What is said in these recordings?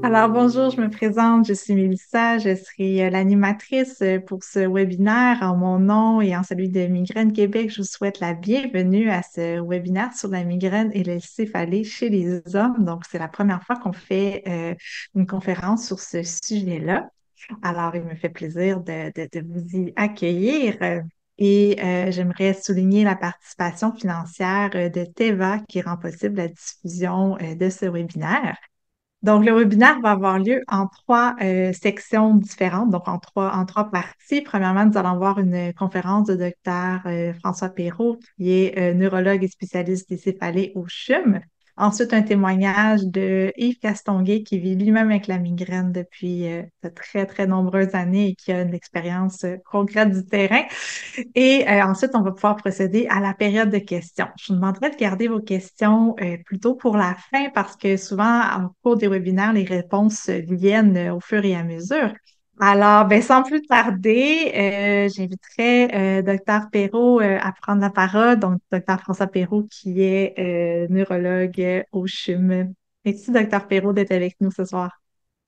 Alors bonjour, je me présente, je suis Mélissa, je serai l'animatrice pour ce webinaire en mon nom et en celui de Migraine Québec. Je vous souhaite la bienvenue à ce webinaire sur la migraine et le céphalée chez les hommes. Donc, c'est la première fois qu'on fait une conférence sur ce sujet-là. Alors, il me fait plaisir de vous y accueillir. J'aimerais souligner la participation financière de Teva qui rend possible la diffusion de ce webinaire. Donc, le webinaire va avoir lieu en trois sections différentes, donc en trois parties. Premièrement, nous allons voir une conférence de docteur François Perrault, qui est neurologue et spécialiste des céphalées au CHUM. Ensuite, un témoignage de Yves Castonguay, qui vit lui-même avec la migraine depuis de très, très nombreuses années et qui a une expérience concrète du terrain. Ensuite, on va pouvoir procéder à la période de questions. Je vous demanderai de garder vos questions plutôt pour la fin parce que souvent, au cours des webinaires, les réponses viennent au fur et à mesure. Alors, sans plus tarder, j'inviterai Dr Perrault à prendre la parole. Donc, Dr François Perrault, qui est neurologue au CHUM. Merci, Dr Perrault, d'être avec nous ce soir.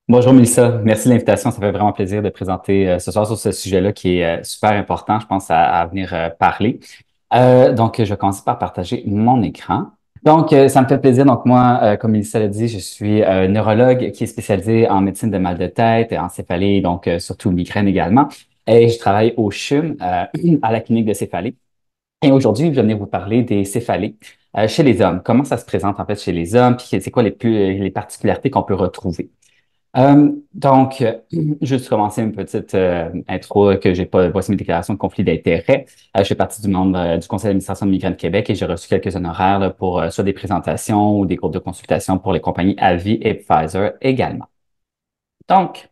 Bonjour Mélissa, merci de l'invitation. Ça fait vraiment plaisir de présenter ce soir sur ce sujet-là qui est super important, je pense, à venir parler. Donc, je vais commencer par partager mon écran. Donc, ça me fait plaisir. Donc, moi, comme Mélissa l'a dit, je suis neurologue qui est spécialisé en médecine de mal de tête, en céphalée, donc surtout migraine également. Et je travaille au CHUM, à la clinique de céphalée. Et aujourd'hui, je vais venir vous parler des céphalées chez les hommes. Comment ça se présente en fait chez les hommes, puis c'est quoi les particularités qu'on peut retrouver. Juste commencer une petite intro que j'ai pas. Voici mes déclarations de conflit d'intérêts. Je fais partie du membre du conseil d'administration de Migraine Québec et j'ai reçu quelques honoraires là, pour soit des présentations ou des groupes de consultation pour les compagnies Avi et Pfizer également. Donc,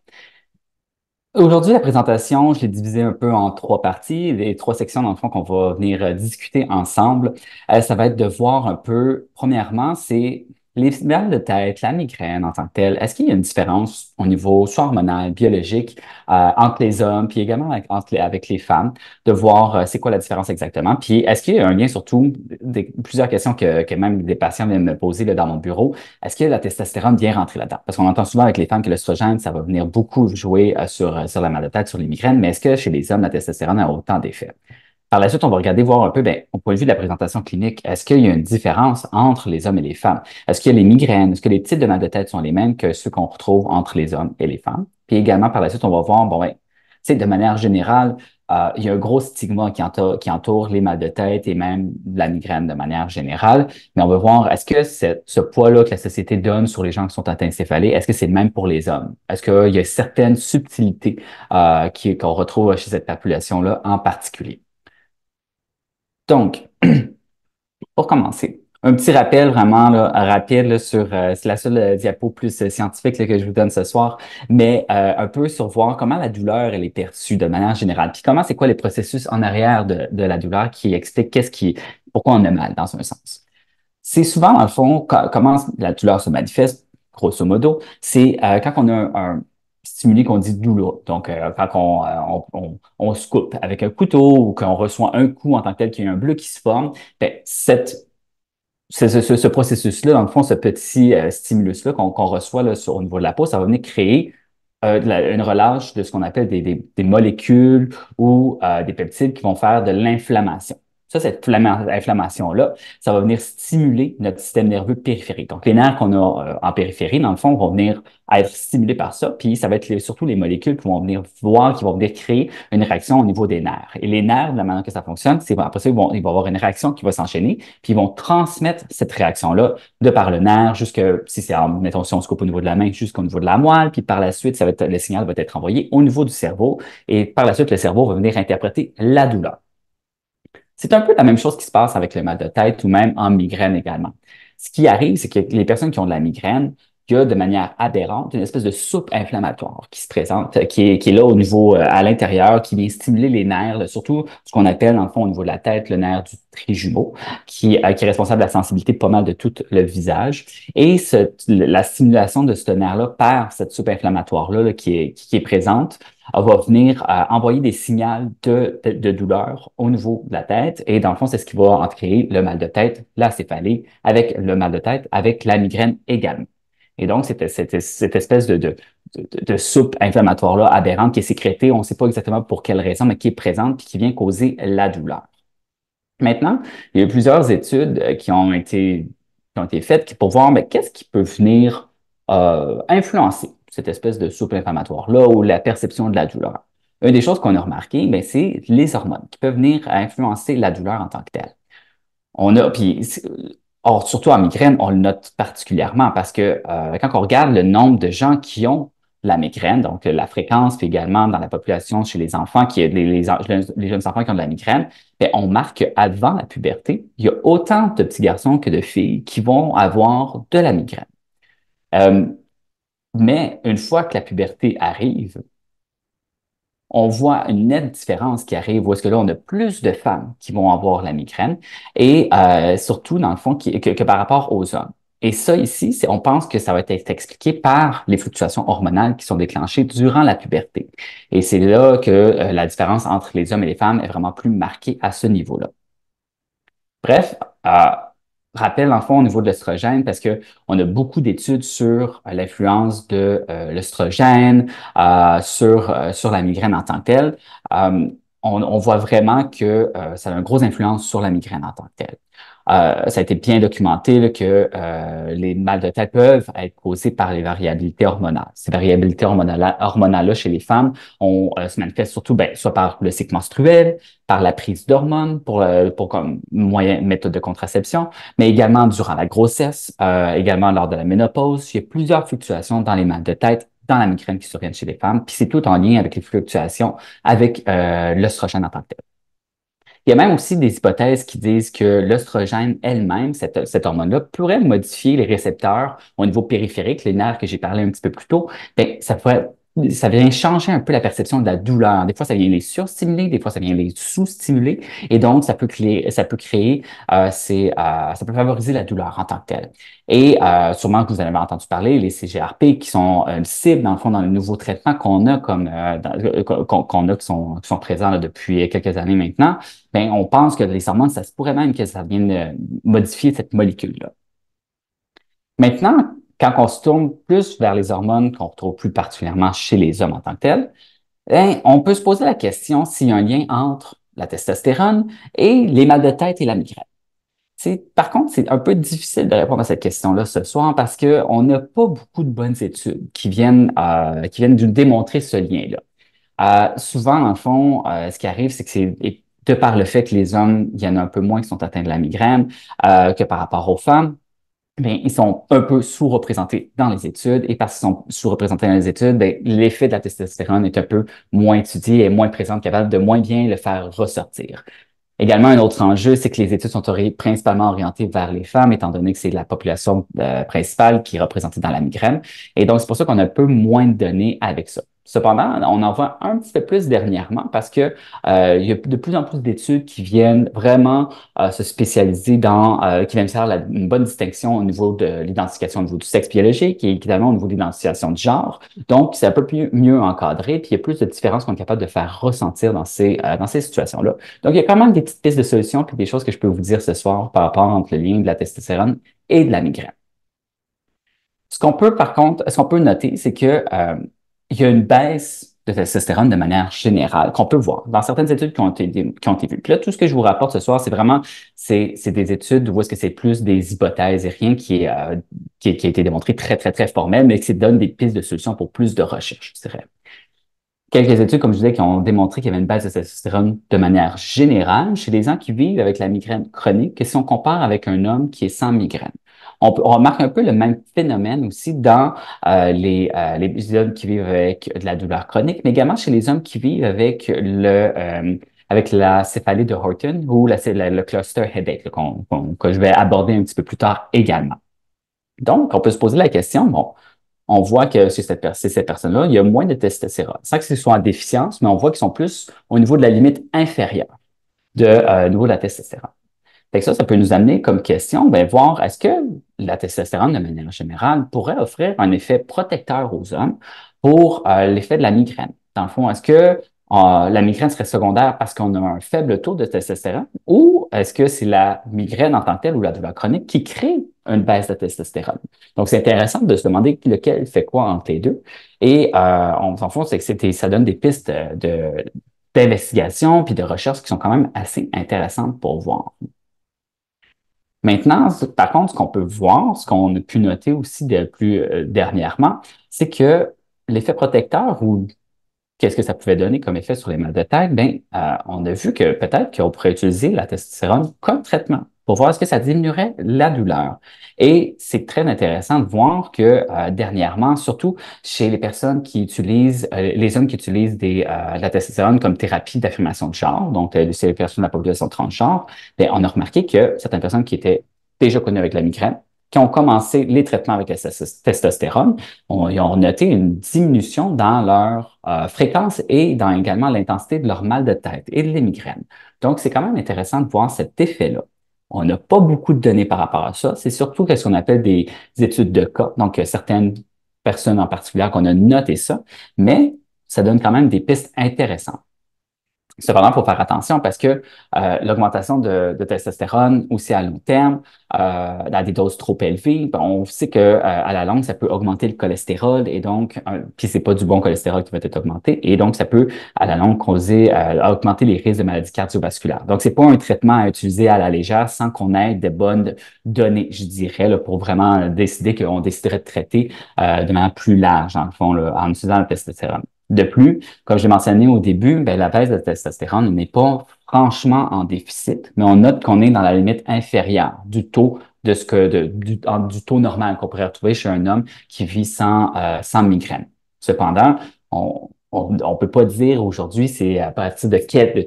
aujourd'hui, la présentation, je l'ai divisée un peu en trois parties, les trois sections dans le fond qu'on va venir discuter ensemble. Ça va être de voir un peu, premièrement, c'est les mal de tête, la migraine en tant que telle. Est-ce qu'il y a une différence au niveau soit hormonal, biologique, entre les hommes, puis également avec les femmes, de voir c'est quoi la différence exactement. Puis est-ce qu'il y a un lien surtout, plusieurs questions que même des patients viennent me poser là, dans mon bureau. Est-ce que la testostérone vient rentrer là-dedans? Parce qu'on entend souvent avec les femmes que l'œstrogène, ça va venir beaucoup jouer sur la mal de tête, sur les migraines, mais est-ce que chez les hommes, la testostérone a autant d'effets? Par la suite, on va regarder, voir un peu, au point de vue de la présentation clinique, est-ce qu'il y a une différence entre les hommes et les femmes? Est-ce qu'il y a les migraines? Est-ce que les types de mal de tête sont les mêmes que ceux qu'on retrouve entre les hommes et les femmes? Puis également, par la suite, on va voir, de manière générale, il y a un gros stigma qui entoure les mal de tête et même la migraine de manière générale. Mais on va voir, est-ce que ce poids-là que la société donne sur les gens qui sont atteints de céphalée, est-ce que c'est le même pour les hommes? Est-ce qu'il y a certaines subtilités qu'on retrouve chez cette population-là en particulier? Donc, pour commencer, un petit rappel vraiment là, rapide là, c'est la seule diapo plus scientifique là, que je vous donne ce soir, mais un peu sur voir comment la douleur elle est perçue de manière générale, puis comment c'est quoi les processus en arrière de la douleur qui expliquent pourquoi on a mal dans un sens. C'est souvent, dans le fond, comment la douleur se manifeste, grosso modo, c'est quand on a un stimuli qu'on dit douloureux. Donc, quand on se coupe avec un couteau ou qu'on reçoit un coup en tant que tel, qu'il y a un bleu qui se forme, ben, ce processus-là, dans le fond, ce petit stimulus-là qu'on reçoit là, au niveau de la peau, ça va venir créer une relâche de ce qu'on appelle des molécules ou des peptides qui vont faire de l'inflammation. Ça, cette inflammation-là, ça va venir stimuler notre système nerveux périphérique. Donc, les nerfs qu'on a en périphérie, dans le fond, vont venir être stimulés par ça, puis ça va être surtout les molécules qui vont venir créer une réaction au niveau des nerfs. Et les nerfs, de la manière que ça fonctionne, c'est après ça, ils vont avoir une réaction qui va s'enchaîner, puis ils vont transmettre cette réaction-là de par le nerf jusque, si c'est, mettons, si on se coupe au niveau de la main, jusqu'au niveau de la moelle, puis par la suite, le signal va être envoyé au niveau du cerveau, et par la suite, le cerveau va venir interpréter la douleur. C'est un peu la même chose qui se passe avec le mal de tête ou même en migraine également. Ce qui arrive, c'est que les personnes qui ont de la migraine, il y a de manière aberrante une espèce de soupe inflammatoire qui se présente, qui est là au niveau, à l'intérieur, qui vient stimuler les nerfs, là, surtout ce qu'on appelle, en fond, au niveau de la tête, le nerf du trijumeau, qui est responsable de la sensibilité pas mal de tout le visage. Et la stimulation de ce nerf-là par cette soupe inflammatoire-là là, qui est présente, va venir envoyer des signaux de douleur au niveau de la tête. Et dans le fond, c'est ce qui va en créer le mal de tête, la céphalée, avec le mal de tête, avec la migraine également. Et donc, cette espèce de soupe inflammatoire-là aberrante qui est sécrétée, on ne sait pas exactement pour quelle raison, mais qui est présente et qui vient causer la douleur. Maintenant, il y a eu plusieurs études qui ont été faites pour voir mais qu'est-ce qui peut venir influencer cette espèce de soupe inflammatoire-là ou la perception de la douleur. Une des choses qu'on a remarqué, ben, c'est les hormones qui peuvent venir influencer la douleur en tant que telle. On a, puis, or, surtout en migraine, on le note particulièrement parce que quand on regarde le nombre de gens qui ont la migraine, donc la fréquence, puis également dans la population chez les enfants, les jeunes enfants qui ont de la migraine, bien, on marque qu'avant la puberté, il y a autant de petits garçons que de filles qui vont avoir de la migraine. Euh, mais une fois que la puberté arrive, on voit une nette différence qui arrive où est-ce que là, on a plus de femmes qui vont avoir la migraine et surtout, dans le fond, que par rapport aux hommes. Et ça, ici, on pense que ça va être expliqué par les fluctuations hormonales qui sont déclenchées durant la puberté. Et c'est là que la différence entre les hommes et les femmes est vraiment plus marquée à ce niveau-là. Bref, rappel en fond au niveau de l'estrogène parce que on a beaucoup d'études sur l'influence de l'estrogène sur la migraine en tant que telle. On voit vraiment que ça a une grosse influence sur la migraine en tant que telle. Ça a été bien documenté là, que les mal de tête peuvent être causés par les variabilités hormonales. Ces variabilités hormonales-là chez les femmes se manifestent surtout soit par le cycle menstruel, par la prise d'hormones pour comme moyen méthode de contraception, mais également durant la grossesse, également lors de la ménopause. Il y a plusieurs fluctuations dans les mal de tête, dans la migraine qui surviennent chez les femmes, puis c'est tout en lien avec les fluctuations avec l'œstrogène en tant que tel. Il y a même aussi des hypothèses qui disent que l'œstrogène elle-même, cette hormone-là, pourrait modifier les récepteurs au niveau périphérique, les nerfs que j'ai parlé un petit peu plus tôt. Bien, ça vient changer un peu la perception de la douleur. Des fois, ça vient les surstimuler, des fois, ça vient les sous-stimuler. Et donc, ça peut créer, ça peut favoriser la douleur en tant que telle. Et sûrement que vous en avez entendu parler, les CGRP qui sont une cible, dans le fond, dans le nouveau traitement qu'on a qu'on a qui sont présents là, depuis quelques années maintenant. Ben, on pense que les hormones, ça se pourrait même que ça vienne modifier cette molécule-là. Maintenant, quand on se tourne plus vers les hormones qu'on retrouve plus particulièrement chez les hommes en tant que tels, ben, on peut se poser la question s'il y a un lien entre la testostérone et les mal de tête et la migraine. Par contre, c'est un peu difficile de répondre à cette question-là ce soir parce qu'on n'a pas beaucoup de bonnes études qui viennent nous démontrer ce lien-là. Souvent, dans le fond, ce qui arrive, c'est que et de par le fait que les hommes, il y en a un peu moins qui sont atteints de la migraine que par rapport aux femmes, bien, ils sont un peu sous-représentés dans les études et parce qu'ils sont sous-représentés dans les études, bien, l'effet de la testostérone est un peu moins étudié et moins présent, capable de moins bien le faire ressortir. Également, un autre enjeu, c'est que les études sont principalement orientées vers les femmes, étant donné que c'est la population principale qui est représentée dans la migraine. Et donc, c'est pour ça qu'on a un peu moins de données avec ça. Cependant, on en voit un petit peu plus dernièrement parce que il y a de plus en plus d'études qui viennent vraiment se spécialiser qui viennent faire une bonne distinction au niveau de l'identification au niveau du sexe biologique et également au niveau de l'identification de genre. Donc, c'est un peu mieux encadré, puis il y a plus de différences qu'on est capable de faire ressentir dans ces situations-là. Donc, il y a quand même des petites pistes de solutions puis des choses que je peux vous dire ce soir par rapport entre le lien de la testostérone et de la migraine. Ce qu'on peut noter, c'est que il y a une baisse de testostérone de manière générale qu'on peut voir dans certaines études qui ont été vues. Puis là, tout ce que je vous rapporte ce soir, c'est des études où est-ce que c'est plus des hypothèses et rien qui a été démontré très, très, très formel, mais qui donne des pistes de solutions pour plus de recherche, je dirais. Quelques études, comme je disais, qui ont démontré qu'il y avait une baisse de testostérone de manière générale chez les gens qui vivent avec la migraine chronique, que si on compare avec un homme qui est sans migraine. On remarque un peu le même phénomène aussi dans les hommes qui vivent avec de la douleur chronique, mais également chez les hommes qui vivent avec avec la céphalée de Horton ou le cluster headache que je vais aborder un petit peu plus tard également. Donc, on peut se poser la question, bon, on voit que chez cette personne-là, il y a moins de testostérone. Sans que ce soit en déficience, mais on voit qu'ils sont plus au niveau de la limite inférieure au niveau de la testostérone. Fait que ça peut nous amener comme question, ben, voir est-ce que la testostérone, de manière générale, pourrait offrir un effet protecteur aux hommes pour l'effet de la migraine. Dans le fond, est-ce que la migraine serait secondaire parce qu'on a un faible taux de testostérone ou est-ce que c'est la migraine en tant que telle ou la douleur chronique qui crée une baisse de testostérone. Donc, c'est intéressant de se demander lequel fait quoi entre les deux. Et on s'en fout, c'est que ça donne des pistes d'investigation puis de recherche qui sont quand même assez intéressantes pour voir. Maintenant, par contre, ce qu'on peut voir, ce qu'on a pu noter aussi de plus dernièrement, c'est que l'effet protecteur ou qu'est-ce que ça pouvait donner comme effet sur les mal de tête? Ben, on a vu que peut-être qu'on pourrait utiliser la testostérone comme traitement pour voir est-ce que ça diminuerait la douleur. Et c'est très intéressant de voir que dernièrement, surtout chez les personnes qui utilisent, les hommes qui utilisent la testostérone comme thérapie d'affirmation de genre, donc chez les personnes de la population transgenre, ben, on a remarqué que certaines personnes qui étaient déjà connues avec la migraine, qui ont commencé les traitements avec la testostérone, ils ont noté une diminution dans leur fréquence et dans également l'intensité de leur mal de tête et de les migraines. Donc, c'est quand même intéressant de voir cet effet-là. On n'a pas beaucoup de données par rapport à ça. C'est surtout ce qu'on appelle des études de cas. Donc, certaines personnes en particulier qu'on a noté ça, mais ça donne quand même des pistes intéressantes. Cependant, il faut faire attention parce que l'augmentation de testostérone aussi à long terme, à des doses trop élevées, ben, on sait que à la longue, ça peut augmenter le cholestérol et donc, puis c'est pas du bon cholestérol qui va être augmenté et donc ça peut à la longue causer, augmenter les risques de maladies cardiovasculaires. Donc, c'est pas un traitement à utiliser à la légère sans qu'on ait de bonnes données, je dirais, là, pour vraiment décider qu'on déciderait de traiter de manière plus large, dans le fond, là, en utilisant la testostérone. De plus, comme j'ai mentionné au début, ben, la baisse de testostérone n'est pas franchement en déficit, mais on note qu'on est dans la limite inférieure du taux de du taux normal qu'on pourrait retrouver chez un homme qui vit sans migraine. Cependant, on peut pas dire aujourd'hui c'est à partir de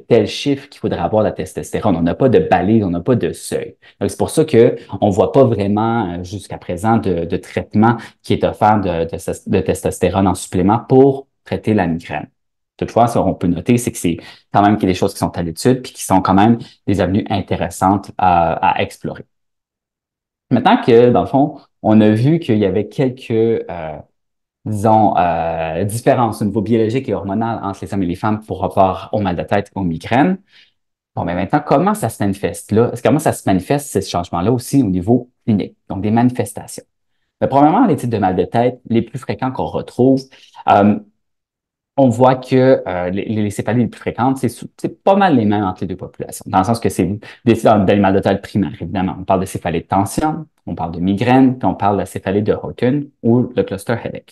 tel chiffre qu'il faudrait avoir la testostérone. On n'a pas de balise, on n'a pas de seuil. Donc, c'est pour ça que on voit pas vraiment jusqu'à présent de traitement qui est offert de testostérone en supplément pour traiter la migraine. Toutefois, ce qu'on peut noter, c'est que c'est quand même qu'il y a des choses qui sont à l'étude puis qui sont quand même des avenues intéressantes à explorer. Maintenant que, dans le fond, on a vu qu'il y avait quelques, disons, différences au niveau biologique et hormonal entre les hommes et les femmes pour rapport au mal de tête, aux migraines. Bon, mais maintenant, comment ça se manifeste là? Comment ça se manifeste, ces changements-là aussi au niveau clinique? Donc, des manifestations. Mais premièrement, les types de mal de tête les plus fréquents qu'on retrouve, euh, on voit que les céphalées les plus fréquentes, c'est pas mal les mêmes entre les deux populations, dans le sens que c'est des mal de tête primaires, évidemment. On parle de céphalée de tension, on parle de migraine, puis on parle de la céphalée de Horton ou le cluster headache.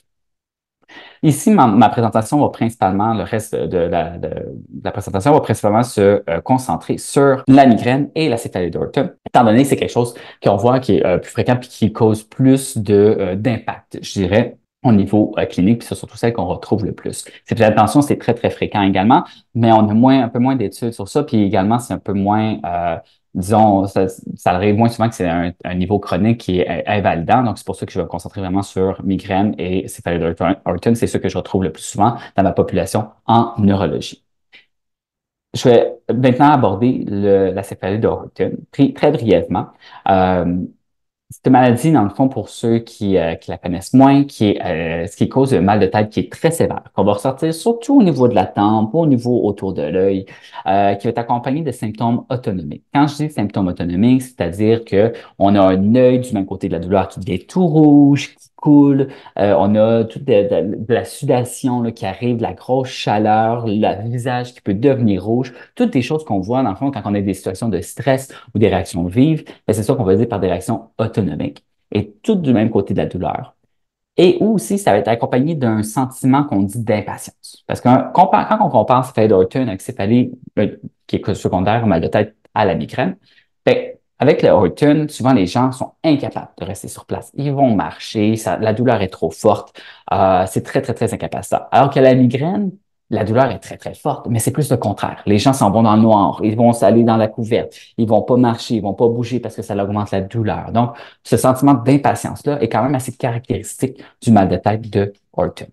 Ici, ma présentation va principalement, le reste de la présentation va principalement se concentrer sur la migraine et la céphalée d'Orton, étant donné que c'est quelque chose qu'on voit qui est plus fréquent et qui cause plus d'impact, je dirais, au niveau clinique, puis c'est surtout celle qu'on retrouve le plus. Cette tension, c'est très, très fréquent également, mais on a un peu moins d'études sur ça, puis également, c'est un peu moins, disons, ça arrive moins souvent que c'est un niveau chronique qui est invalidant. Donc, c'est pour ça que je vais me concentrer vraiment sur migraine et céphalée d'Orton. C'est ce que je retrouve le plus souvent dans ma population en neurologie. Je vais maintenant aborder la céphalée d'Orton très brièvement. C'est une maladie, dans le fond, pour ceux qui la connaissent moins, ce qui cause un mal de tête qui est très sévère, qu'on va ressortir surtout au niveau de la tempe, au niveau autour de l'œil, qui va être accompagné de symptômes autonomiques. Quand je dis symptômes autonomiques, c'est-à-dire que on a un œil du même côté de la douleur qui devient tout rouge, qui coule, on a toute de la sudation là, qui arrive, de la grosse chaleur, le visage qui peut devenir rouge, toutes des choses qu'on voit, dans le fond, quand on a des situations de stress ou des réactions vives, ben, c'est ça qu'on va dire par des réactions autonomiques et toutes du même côté de la douleur. Et aussi, ça va être accompagné d'un sentiment qu'on dit d'impatience. Parce que quand on compare céphalée d'Orton avec céphalée qui est secondaire au mal de tête à la migraine, ben, avec le Horton, souvent les gens sont incapables de rester sur place. Ils vont marcher, la douleur est trop forte, c'est très, très, très incapacitant. Alors que la migraine, la douleur est très, très forte, mais c'est plus le contraire. Les gens s'en vont dans le noir, ils vont s'aller dans la couverte, ils vont pas marcher, ils vont pas bouger parce que ça augmente la douleur. Donc, ce sentiment d'impatience-là est quand même assez caractéristique du mal de tête de Horton.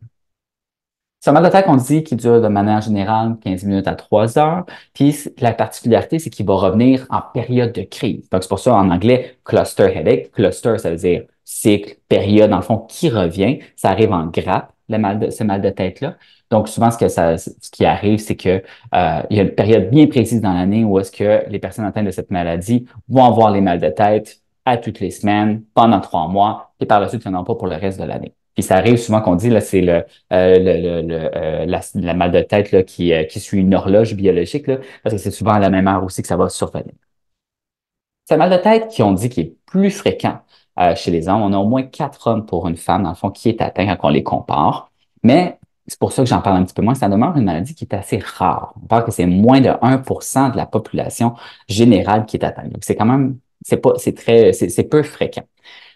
C'est un mal de tête qu'on dit qui dure de manière générale 15 minutes à 3 heures. Puis la particularité, c'est qu'il va revenir en période de crise. Donc, c'est pour ça en anglais, cluster headache. Cluster, ça veut dire cycle, période, dans le fond, qui revient. Ça arrive en grappe, ce mal de tête-là. Donc, souvent, ce qui arrive, c'est que il y a une période bien précise dans l'année où est-ce que les personnes atteintes de cette maladie vont avoir les mal de tête à toutes les semaines, pendant 3 mois, et par la suite, il n'y en a pas pour le reste de l'année. Puis ça arrive souvent qu'on dit, là, c'est la mal de tête là, qui suit une horloge biologique, là, parce que c'est souvent à la même heure aussi que ça va survenir. C'est un mal de tête qui on dit qui est plus fréquent chez les hommes. On a au moins 4 hommes pour une femme, dans le fond, qui est atteint quand on les compare. Mais c'est pour ça que j'en parle un petit peu moins. Ça demeure une maladie qui est assez rare. On parle que c'est moins de 1% de la population générale qui est atteinte. Donc, c'est quand même, c'est pas, c'est peu fréquent.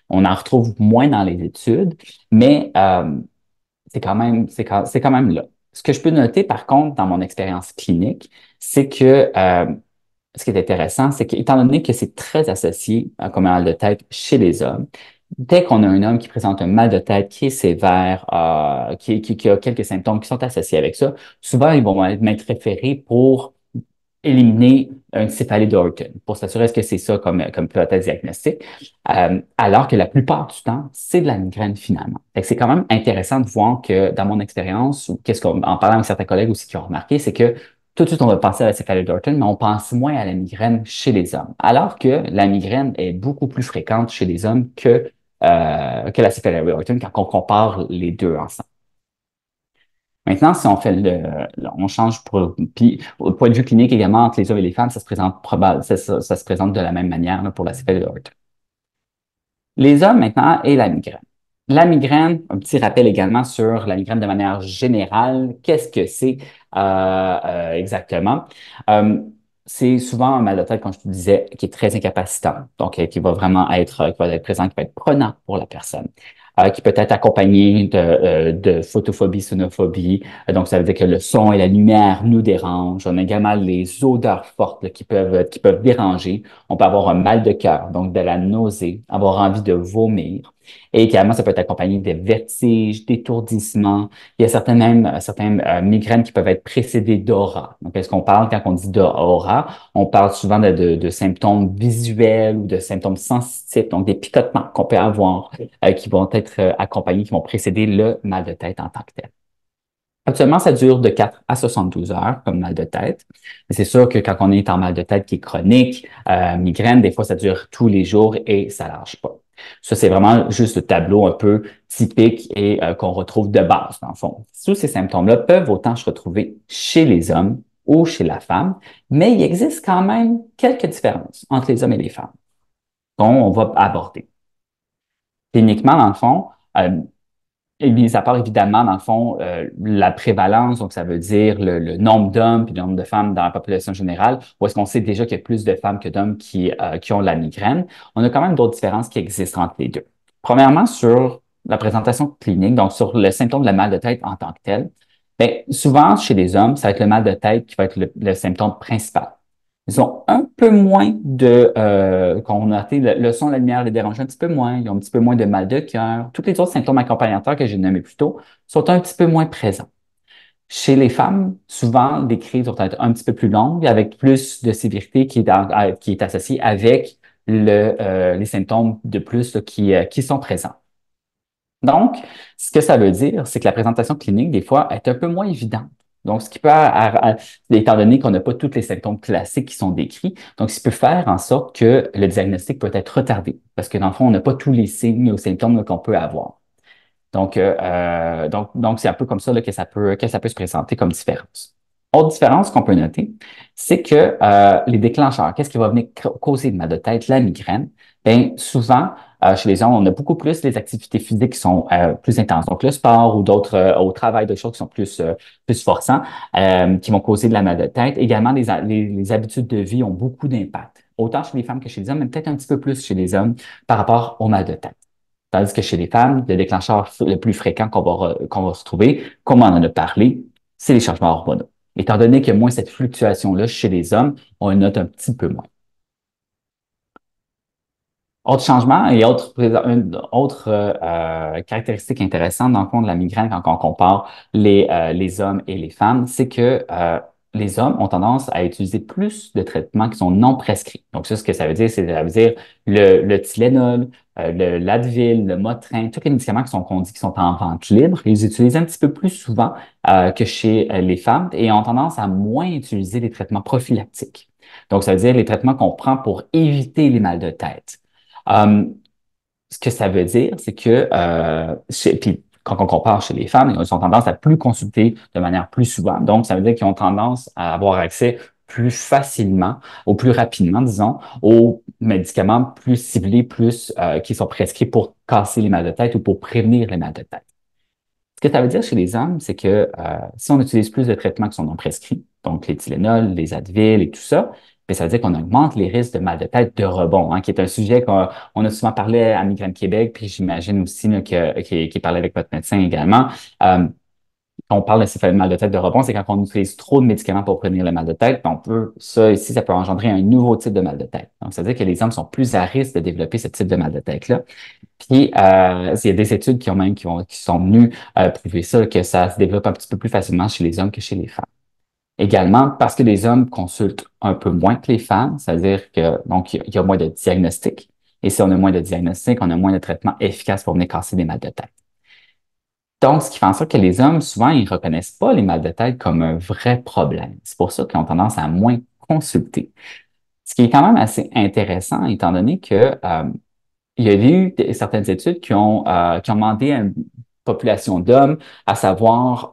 On en retrouve moins dans les études, mais c'est quand même là. Ce que je peux noter, par contre, dans mon expérience clinique, c'est que ce qui est intéressant, c'est qu'étant donné que c'est très associé comme un mal de tête chez les hommes, dès qu'on a un homme qui présente un mal de tête qui est sévère, qui a quelques symptômes qui sont associés avec ça, souvent ils vont m'être référés pour éliminer une céphalée de Horton, pour s'assurer est-ce que c'est ça comme hypothèse diagnostique, alors que la plupart du temps, c'est de la migraine finalement. Fait que c'est quand même intéressant de voir que dans mon expérience, ou qu'est-ce qu'on, en parlant avec certains collègues aussi qui ont remarqué, c'est que tout de suite, on va penser à la céphalée d'Orton, mais on pense moins à la migraine chez les hommes. Alors que la migraine est beaucoup plus fréquente chez les hommes que la céphalée d'Orton quand on compare les deux ensemble. Maintenant, si on fait on change puis au point de vue clinique également, entre les hommes et les femmes, ça se présente ça se présente de la même manière là, pour la céphalée d'Orton. Les hommes maintenant et la migraine. La migraine, un petit rappel également sur la migraine de manière générale. Qu'est-ce que c'est exactement? Euh, c'est souvent un mal de tête, comme je te disais, qui est très incapacitant, donc qui va vraiment qui va être présent, qui va être prenant pour la personne, qui peut être accompagné de photophobie, sonophobie. Donc, ça veut dire que le son et la lumière nous dérangent. On a également les odeurs fortes là, qui peuvent déranger. On peut avoir un mal de cœur, donc de la nausée, avoir envie de vomir. Et également, ça peut être accompagné de vertiges, d'étourdissements. Il y a certaines migraines qui peuvent être précédées d'aura. Donc, est-ce qu'on parle, quand on dit d'aura, on parle souvent de symptômes visuels ou de symptômes sensitifs, donc des picotements qu'on peut avoir qui vont être accompagnés, qui vont précéder le mal de tête en tant que tel. Actuellement, ça dure de 4 à 72 heures comme mal de tête. Mais c'est sûr que quand on est en mal de tête qui est chronique, migraine, des fois, ça dure tous les jours et ça lâche pas. Ça, c'est vraiment juste le tableau un peu typique et qu'on retrouve de base, dans le fond. Tous ces symptômes-là peuvent autant se retrouver chez les hommes ou chez la femme, mais il existe quand même quelques différences entre les hommes et les femmes qu'on va aborder. Cliniquement, dans le fond, et mis à part évidemment, dans le fond, la prévalence, donc ça veut dire le nombre d'hommes puis le nombre de femmes dans la population générale, où est-ce qu'on sait déjà qu'il y a plus de femmes que d'hommes qui ont la migraine, on a quand même d'autres différences qui existent entre les deux. Premièrement, sur la présentation clinique, donc sur le symptôme de la mal de tête en tant que tel, bien, souvent chez les hommes, ça va être le mal de tête qui va être le symptôme principal. Ils ont un peu moins quand on a noté le son, la lumière les dérange un petit peu moins, ils ont un petit peu moins de mal de cœur. Tous les autres symptômes accompagnateurs que j'ai nommés plus tôt sont un petit peu moins présents. Chez les femmes, souvent, les crises vont être un petit peu plus longues, avec plus de sévérité qui est associée avec les symptômes de plus là, qui sont présents. Donc, ce que ça veut dire, c'est que la présentation clinique, des fois, est un peu moins évidente. Donc, ce qui peut, étant donné qu'on n'a pas tous les symptômes classiques qui sont décrits, donc, ce qui peut faire en sorte que le diagnostic peut être retardé, parce que dans le fond, on n'a pas tous les signes ou symptômes là, qu'on peut avoir. Donc, c'est un peu comme ça là, que ça peut se présenter comme différence. Autre différence qu'on peut noter, c'est que les déclencheurs, qu'est-ce qui va venir causer le mal de tête, la migraine? Bien, souvent, chez les hommes, on a beaucoup plus les activités physiques qui sont plus intenses. Donc, le sport ou d'autres, au travail, d'autres choses qui sont plus forçants, qui vont causer de la mal de tête. Également, les habitudes de vie ont beaucoup d'impact, autant chez les femmes que chez les hommes, mais peut-être un petit peu plus chez les hommes par rapport au mal de tête. Tandis que chez les femmes, le déclencheur le plus fréquent qu'on va se trouver, comme on en a parlé, c'est les changements hormonaux. Étant donné qu'il y a moins cette fluctuation-là chez les hommes, on le note un petit peu moins. Autre changement et autre caractéristique intéressante dans le fond de la migraine quand on compare les hommes et les femmes, c'est que les hommes ont tendance à utiliser plus de traitements qui sont non prescrits. Donc ça, ce que ça veut dire, c'est ça veut dire le Tylenol, l'Advil, le Motrin, tous les médicaments qu'on dit qui sont en vente libre, ils utilisent un petit peu plus souvent que chez les femmes et ont tendance à moins utiliser les traitements prophylactiques. Donc ça veut dire les traitements qu'on prend pour éviter les mal de tête. Euh, Ce que ça veut dire, c'est que puis quand on compare chez les femmes, ils ont tendance à plus consulter de manière plus souvent. Donc, ça veut dire qu'ils ont tendance à avoir accès plus facilement ou plus rapidement, disons, aux médicaments plus ciblés, plus qui sont prescrits pour casser les mal de tête ou pour prévenir les mal de tête. Ce que ça veut dire chez les hommes, c'est que si on utilise plus de traitements qui sont non prescrits, donc les Tylenol, les Advil et tout ça, bien, ça veut dire qu'on augmente les risques de mal de tête de rebond, hein, qui est un sujet qu'on on a souvent parlé à Migraine Québec, puis j'imagine aussi là, qui parlait avec votre médecin également. Euh, Quand on parle de ces fameux mal de tête de rebond, c'est quand on utilise trop de médicaments pour prévenir le mal de tête, puis on peut, ça ici, ça peut engendrer un nouveau type de mal de tête. Donc, ça veut dire que les hommes sont plus à risque de développer ce type de mal de tête-là. Puis, il y a des études qui sont venues prouver ça, que ça se développe un petit peu plus facilement chez les hommes que chez les femmes. Également, parce que les hommes consultent un peu moins que les femmes, c'est-à-dire que donc il y a moins de diagnostics. Et si on a moins de diagnostics, on a moins de traitements efficaces pour venir casser des mal de tête. Donc, ce qui fait en sorte que les hommes, souvent, ils reconnaissent pas les mal de tête comme un vrai problème. C'est pour ça qu'ils ont tendance à moins consulter. Ce qui est quand même assez intéressant, étant donné que il y a eu certaines études qui ont demandé à une population d'hommes à savoir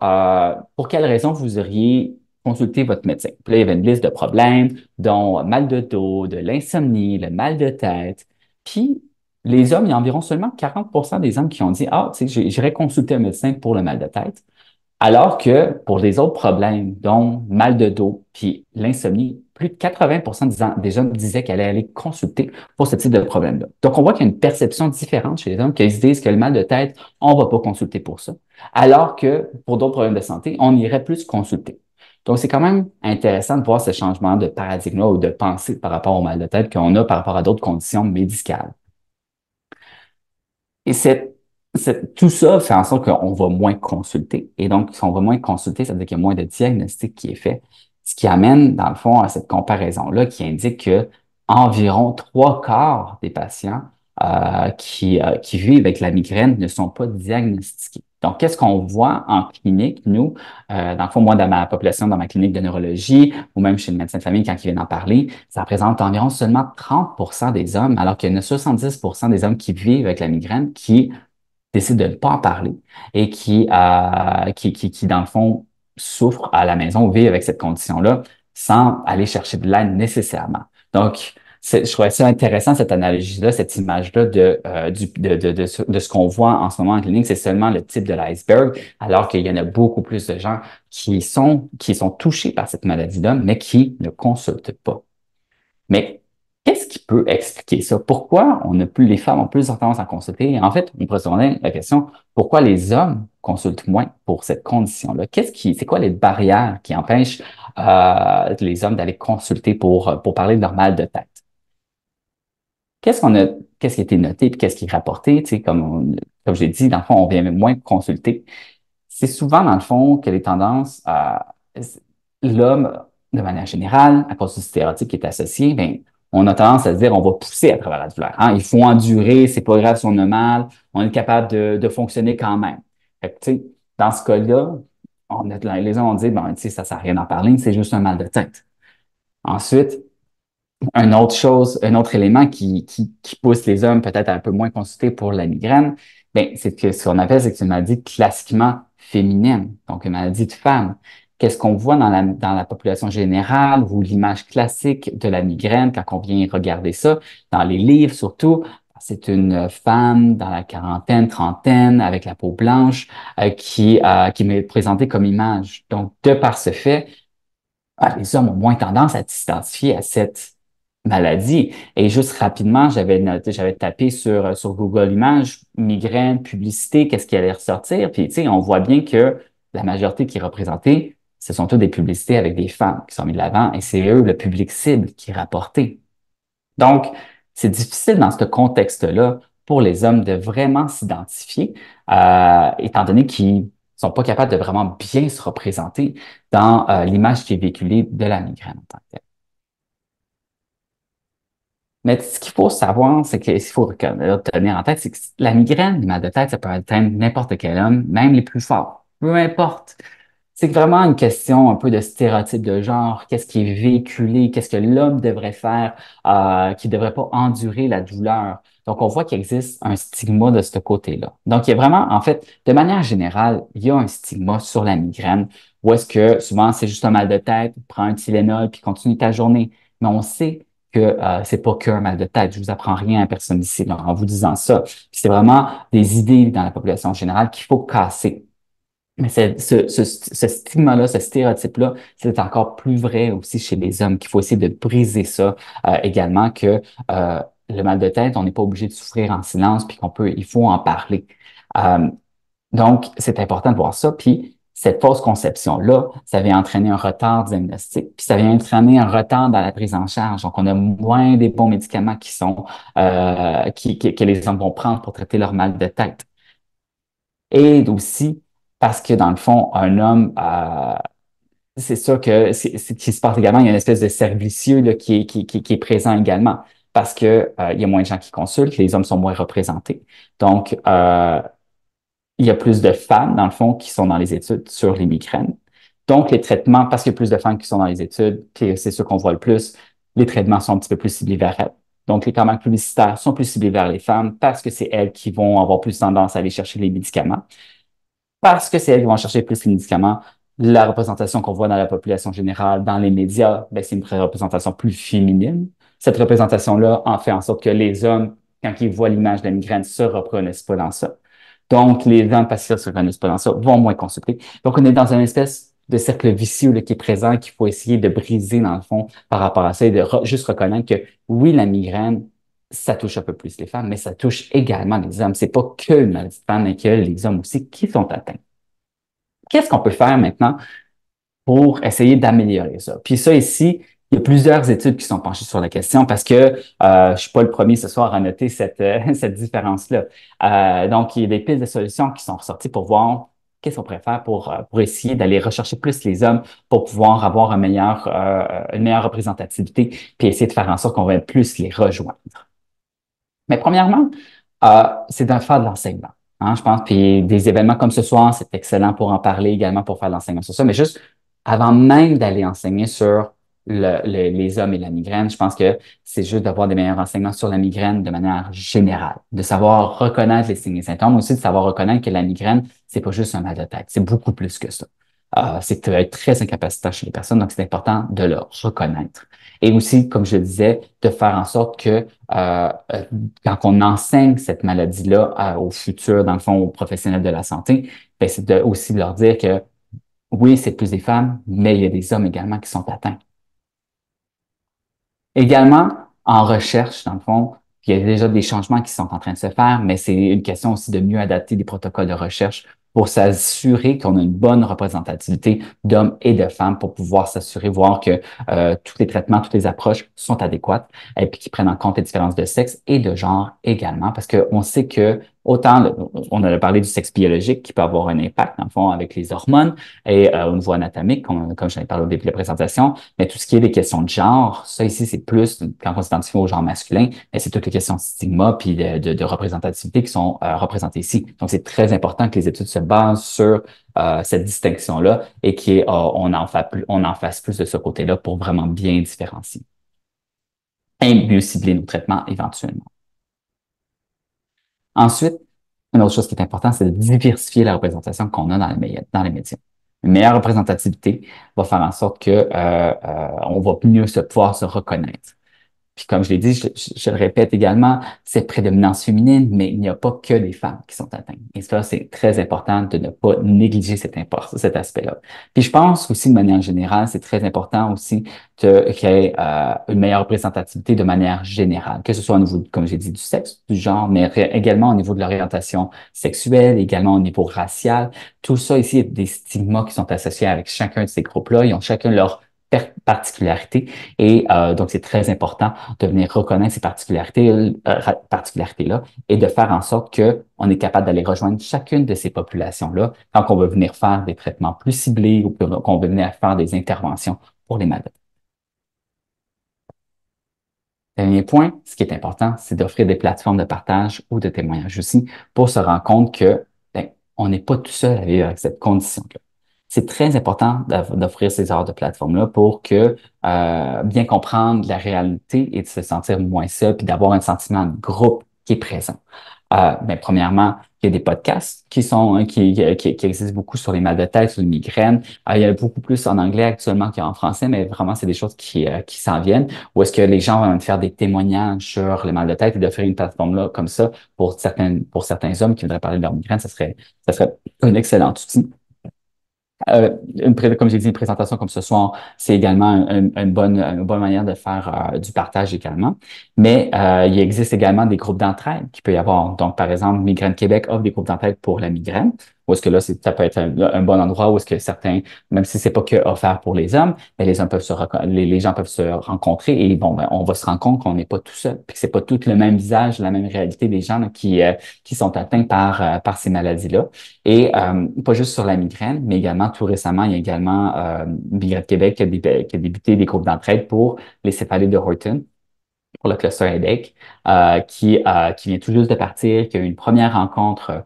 pour quelles raisons vous auriez consulté votre médecin. Puis là, il y avait une liste de problèmes, dont mal de dos, de l'insomnie, le mal de tête. Puis, les hommes, il y a environ seulement 40% des hommes qui ont dit, ah, tu sais, j'irai consulter un médecin pour le mal de tête. Alors que pour les autres problèmes, dont mal de dos puis l'insomnie, plus de 80% des gens disaient qu'elle allait aller consulter pour ce type de problème-là. Donc, on voit qu'il y a une perception différente chez les hommes, qu'ils se disent que le mal de tête, on ne va pas consulter pour ça. Alors que pour d'autres problèmes de santé, on irait plus consulter. Donc, c'est quand même intéressant de voir ce changement de paradigme ou de pensée par rapport au mal de tête qu'on a par rapport à d'autres conditions médicales. Et tout ça fait en sorte qu'on va moins consulter. Et donc, si on va moins consulter, ça veut dire qu'il y a moins de diagnostic qui est fait. Ce qui amène, dans le fond, à cette comparaison-là qui indique que environ trois quarts des patients qui vivent avec la migraine ne sont pas diagnostiqués. Donc, qu'est-ce qu'on voit en clinique, nous, dans le fond, moi, dans ma population, dans ma clinique de neurologie, ou même chez le médecin de famille, quand il vient d'en parler, ça représente environ seulement 30% des hommes, alors qu'il y en a 70% des hommes qui vivent avec la migraine qui décident de ne pas en parler et qui, dans le fond, souffrent à la maison ou vivent avec cette condition-là sans aller chercher de l'aide nécessairement. Donc, je trouvais ça intéressant, cette analogie-là, cette image-là de ce qu'on voit en ce moment en clinique. C'est seulement le type de l'iceberg, alors qu'il y en a beaucoup plus de gens qui sont touchés par cette maladie-là, mais qui ne consultent pas. Mais qu'est-ce qui peut expliquer ça? Pourquoi les femmes ont plus tendance à consulter? En fait, on pourrait se demander la question, pourquoi les hommes consultent moins pour cette condition-là? C'est quoi les barrières qui empêchent les hommes d'aller consulter pour parler de leur mal de tête? Qu'est-ce qui a été noté puis qu'est-ce qui est rapporté? Tu sais, comme j'ai dit, dans le fond, on vient moins consulter. C'est souvent, dans le fond, que les tendances l'homme, de manière générale, à cause du stéréotype qui est associé, ben, on a tendance à se dire on va pousser à travers la douleur. Hein? Il faut endurer, c'est pas grave si on a mal, on est capable de fonctionner quand même. Fait que, tu sais, dans ce cas-là, les gens ont dit, ben, tu sais, ça sert à rien d'en parler, c'est juste un mal de tête. Ensuite, un autre élément qui pousse les hommes peut-être à un peu moins consulter pour la migraine, ben, c'est que ce qu'on appelle, c'est que c'est une maladie classiquement féminine, donc une maladie de femme. Qu'est-ce qu'on voit dans la population générale ou l'image classique de la migraine quand on vient regarder ça, dans les livres surtout, c'est une femme dans la quarantaine, trentaine, avec la peau blanche, qui m'est présentée comme image. Donc, de par ce fait, les hommes ont moins tendance à s'identifier à cette maladie. Et juste rapidement, j'avais tapé sur Google Images, migraine, publicité, qu'est-ce qui allait ressortir. Puis, tu sais, on voit bien que la majorité qui est représentée, ce sont toutes des publicités avec des femmes qui sont mises de l'avant et c'est eux, le public cible, qui est rapporté. Donc, c'est difficile dans ce contexte-là pour les hommes de vraiment s'identifier, étant donné qu'ils sont pas capables de vraiment bien se représenter dans l'image qui est véhiculée de la migraine en tant que telle. Mais ce qu'il faut savoir, c'est qu'il faut tenir en tête, c'est que la migraine, le mal de tête, ça peut atteindre n'importe quel homme, même les plus forts. Peu importe. c'est vraiment une question un peu de stéréotype de genre, qu'est-ce qui est véhiculé, qu'est-ce que l'homme devrait faire, qui ne devrait pas endurer la douleur. Donc, on voit qu'il existe un stigma de ce côté-là. Donc, il y a vraiment, en fait, de manière générale, il y a un stigma sur la migraine, où est-ce que souvent c'est juste un mal de tête, prends un Tylenol puis continue ta journée. Mais on sait que c'est pas qu'un mal de tête. Je vous apprends rien à personne ici là, en vous disant ça. C'est vraiment des idées dans la population générale qu'il faut casser. Mais ce stigma-là, ce stéréotype-là, c'est encore plus vrai aussi chez les hommes, qu'il faut essayer de briser ça également, que le mal de tête, on n'est pas obligé de souffrir en silence, puis il faut en parler. Euh, donc, c'est important de voir ça. Puis, cette fausse conception-là, ça vient entraîner un retard diagnostic, puis ça vient entraîner un retard dans la prise en charge. Donc, on a moins des bons médicaments qui sont que les hommes vont prendre pour traiter leur mal de tête. Et aussi parce que dans le fond, un homme, c'est sûr que ce qui se passe également, il y a une espèce de cercle vicieux là, qui est présent également. Parce que il y a moins de gens qui consultent, les hommes sont moins représentés. Donc, il y a plus de femmes, dans le fond, qui sont dans les études sur les migraines. Donc, les traitements, parce qu'il y a plus de femmes qui sont dans les études, puis c'est ce qu'on voit le plus, les traitements sont un petit peu plus ciblés vers elles. Donc, les campagnes publicitaires sont plus ciblées vers les femmes parce que c'est elles qui vont avoir plus tendance à aller chercher les médicaments. Parce que c'est elles qui vont chercher plus les médicaments. La représentation qu'on voit dans la population générale, dans les médias, ben, c'est une représentation plus féminine. Cette représentation-là en fait en sorte que les hommes, quand ils voient l'image de la migraine, se reconnaissent pas dans ça. Donc, les hommes, parce qu'ils se reconnaissent pas dans ça, vont moins consulter. Donc, on est dans une espèce de cercle vicieux là, qui est présent, qu'il faut essayer de briser dans le fond par rapport à ça et de juste reconnaître que oui, la migraine, ça touche un peu plus les femmes, mais ça touche également les hommes. C'est pas que une maladie de femme, mais que les hommes aussi qui sont atteints. Qu'est-ce qu'on peut faire maintenant pour essayer d'améliorer ça? Puis ça ici, il y a plusieurs études qui sont penchées sur la question parce que je suis pas le premier ce soir à noter cette différence-là. Donc, il y a des pistes de solutions qui sont ressorties pour voir qu'est-ce qu'on pourrait faire pour essayer d'aller rechercher plus les hommes pour pouvoir avoir une meilleure représentativité puis essayer de faire en sorte qu'on va plus les rejoindre. Mais premièrement, c'est de faire de l'enseignement. Hein, je pense, puis des événements comme ce soir, c'est excellent pour en parler également, pour faire de l'enseignement sur ça. Mais juste avant même d'aller enseigner sur les hommes et la migraine, je pense que c'est juste d'avoir des meilleurs enseignements sur la migraine de manière générale, de savoir reconnaître les signes et symptômes, aussi de savoir reconnaître que la migraine, c'est pas juste un mal de tête, c'est beaucoup plus que ça. C'est très incapacitant chez les personnes, donc c'est important de le reconnaître. Et aussi, comme je le disais, de faire en sorte que quand on enseigne cette maladie-là aux futurs, dans le fond, aux professionnels de la santé, ben, c'est aussi de leur dire que oui, c'est plus des femmes, mais il y a des hommes également qui sont atteints. Également, en recherche, dans le fond, il y a déjà des changements qui sont en train de se faire, mais c'est une question aussi de mieux adapter des protocoles de recherche pour s'assurer qu'on a une bonne représentativité d'hommes et de femmes pour pouvoir s'assurer, voir que tous les traitements, toutes les approches sont adéquates et puis qu'ils prennent en compte les différences de sexe et de genre également, parce qu'on sait que autant, on a parlé du sexe biologique qui peut avoir un impact, dans le fond, avec les hormones et au niveau anatomique, comme j'en ai parlé au début de la présentation, mais tout ce qui est des questions de genre, ça ici, c'est plus, quand on s'identifie au genre masculin, mais c'est toutes les questions de stigma puis de représentativité qui sont représentées ici. Donc, c'est très important que les études se basent sur cette distinction-là et on en fasse plus de ce côté-là pour vraiment bien différencier et mieux cibler nos traitements éventuellement. Ensuite, une autre chose qui est importante, c'est de diversifier la représentation qu'on a dans les médias. Une meilleure représentativité va faire en sorte que on va mieux pouvoir se reconnaître. Puis comme je l'ai dit, je le répète également, c'est prédominance féminine, mais il n'y a pas que des femmes qui sont atteintes. Et ça, c'est très important de ne pas négliger cet aspect-là. Puis je pense aussi de manière générale, c'est très important aussi qu'il y ait une meilleure représentativité de manière générale, que ce soit au niveau, comme j'ai dit, du sexe, du genre, mais également au niveau de l'orientation sexuelle, également au niveau racial. Tout ça ici, il y a des stigmas qui sont associés avec chacun de ces groupes-là. Ils ont chacun leur particularités et donc c'est très important de venir reconnaître ces particularités-là et de faire en sorte que on est capable d'aller rejoindre chacune de ces populations-là quand on veut venir faire des traitements plus ciblés ou qu'on veut venir faire des interventions pour les malades. Dernier point, ce qui est important, c'est d'offrir des plateformes de partage ou de témoignage aussi pour se rendre compte que ben, on n'est pas tout seul à vivre avec cette condition-là. c'est très important d'offrir ces heures de plateforme-là pour que bien comprendre la réalité et de se sentir moins seul, puis d'avoir un sentiment de groupe qui est présent. Ben, premièrement, il y a des podcasts qui existent beaucoup sur les mal de tête, sur les migraines. Il y a beaucoup plus en anglais actuellement qu'en français, mais vraiment, c'est des choses qui s'en viennent. Où est-ce que les gens vont faire des témoignages sur les mal de tête et d'offrir une plateforme là comme ça pour certains hommes qui voudraient parler de leur migraine, ça serait un excellent outil. Comme j'ai dit, une présentation comme ce soir, c'est également une bonne manière de faire du partage également. Mais il existe également des groupes d'entraide qui peut y avoir. Donc, par exemple, Migraine Québec offre des groupes d'entraide pour la migraine. Où est-ce que là, ça peut être un bon endroit où est-ce que certains, même si c'est pas que offert pour les hommes, mais les hommes peuvent les gens peuvent se rencontrer et bon, ben, on va se rendre compte qu'on n'est pas tout seul, puis que c'est pas tout le même visage, la même réalité des gens là, qui sont atteints par ces maladies-là. Et pas juste sur la migraine, mais également tout récemment, il y a également Migraine Québec qui a débuté des groupes d'entraide pour les céphalées de Horton, pour le cluster headache, qui vient tout juste de partir, qui a eu une première rencontre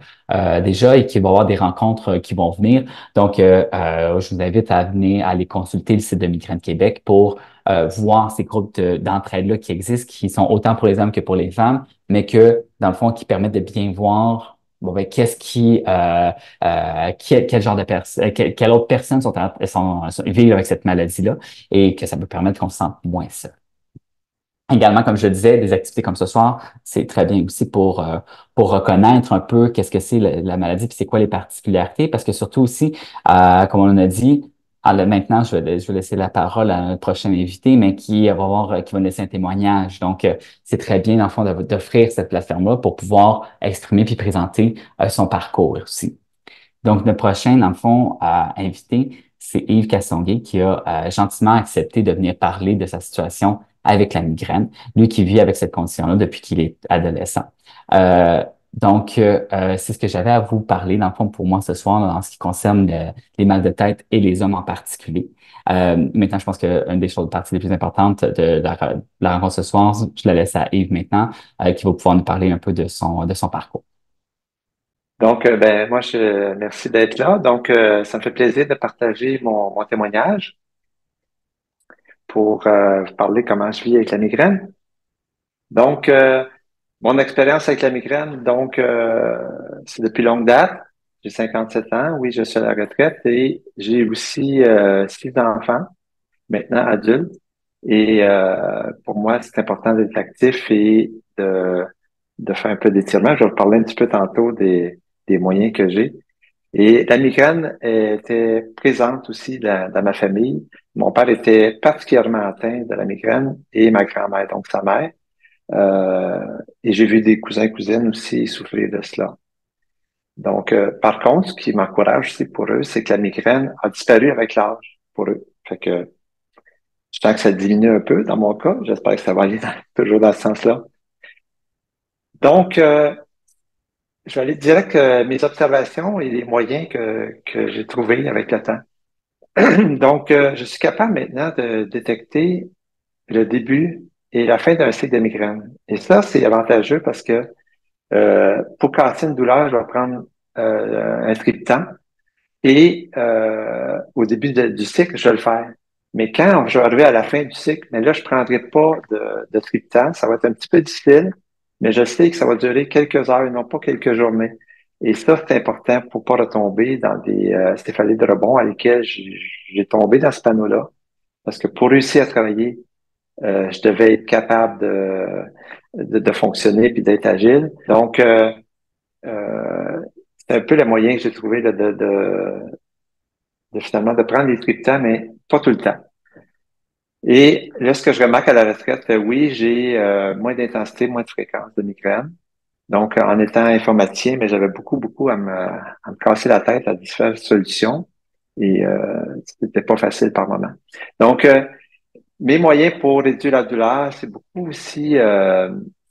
déjà et qui va y avoir des rencontres qui vont venir. Donc, je vous invite à venir aller consulter le site de Migraine Québec pour voir ces groupes d'entraide-là qui existent, qui sont autant pour les hommes que pour les femmes, mais que, dans le fond, qui permettent de bien voir bon, ben, quel genre de personnes, quelles autres personnes vivent avec cette maladie-là et que ça peut permettre qu'on se sente moins seul. Également, comme je le disais, des activités comme ce soir, c'est très bien aussi pour reconnaître un peu qu'est-ce que c'est la maladie puis c'est quoi les particularités parce que surtout aussi, comme on a dit, maintenant, je vais laisser la parole à notre prochain invité, mais qui va nous laisser un témoignage. Donc, c'est très bien, dans le fond, d'offrir cette plateforme-là pour pouvoir exprimer puis présenter son parcours aussi. Donc, le prochain, dans le fond, invité, c'est Yves Cassonguay qui a gentiment accepté de venir parler de sa situation avec la migraine, lui qui vit avec cette condition-là depuis qu'il est adolescent. C'est ce que j'avais à vous parler, dans le fond, pour moi ce soir, là, en ce qui concerne les mal de tête et les hommes en particulier. Maintenant, je pense qu'une des choses, parties les plus importantes de la rencontre ce soir, je la laisse à Yves maintenant, qui va pouvoir nous parler un peu de son parcours. Donc, moi, merci d'être là. Donc, ça me fait plaisir de partager mon témoignage pour vous parler comment je vis avec la migraine. Donc, mon expérience avec la migraine, donc, c'est depuis longue date. J'ai 57 ans, oui, je suis à la retraite et j'ai aussi 6 enfants, maintenant adultes. Et pour moi, c'est important d'être actif et de faire un peu d'étirement. Je vais vous parler un petit peu tantôt des moyens que j'ai. Et la migraine était présente aussi dans ma famille. Mon père était particulièrement atteint de la migraine et ma grand-mère, donc sa mère. Euh, et j'ai vu des cousins et cousines aussi souffrir de cela. Donc, par contre, ce qui m'encourage aussi pour eux, c'est que la migraine a disparu avec l'âge pour eux. Fait que je sens que ça diminue un peu dans mon cas. J'espère que ça va aller toujours dans ce sens-là. Donc, je vais aller direct mes observations et les moyens que j'ai trouvés avec le temps. Donc, je suis capable maintenant de détecter le début et la fin d'un cycle de migraine. Et ça, c'est avantageux parce que pour casser une douleur, je vais prendre un triptan et au début du cycle, je vais le faire. Mais quand je vais arriver à la fin du cycle, mais là, je ne prendrai pas de triptan. Ça va être un petit peu difficile, mais je sais que ça va durer quelques heures et non pas quelques journées. Et ça, c'est important pour pas retomber dans des céphalées de rebond à lesquelles j'ai tombé dans ce panneau-là. Parce que pour réussir à travailler, je devais être capable de fonctionner puis d'être agile. Donc, c'est un peu le moyen que j'ai trouvé de finalement de prendre les triptans, mais pas tout le temps. Et là, ce que je remarque à la retraite, oui, j'ai moins d'intensité, moins de fréquence de migraine. Donc, en étant informaticien, mais j'avais beaucoup à me casser la tête à différentes solutions. Et c'était pas facile par moment. Donc, mes moyens pour réduire la douleur, c'est beaucoup aussi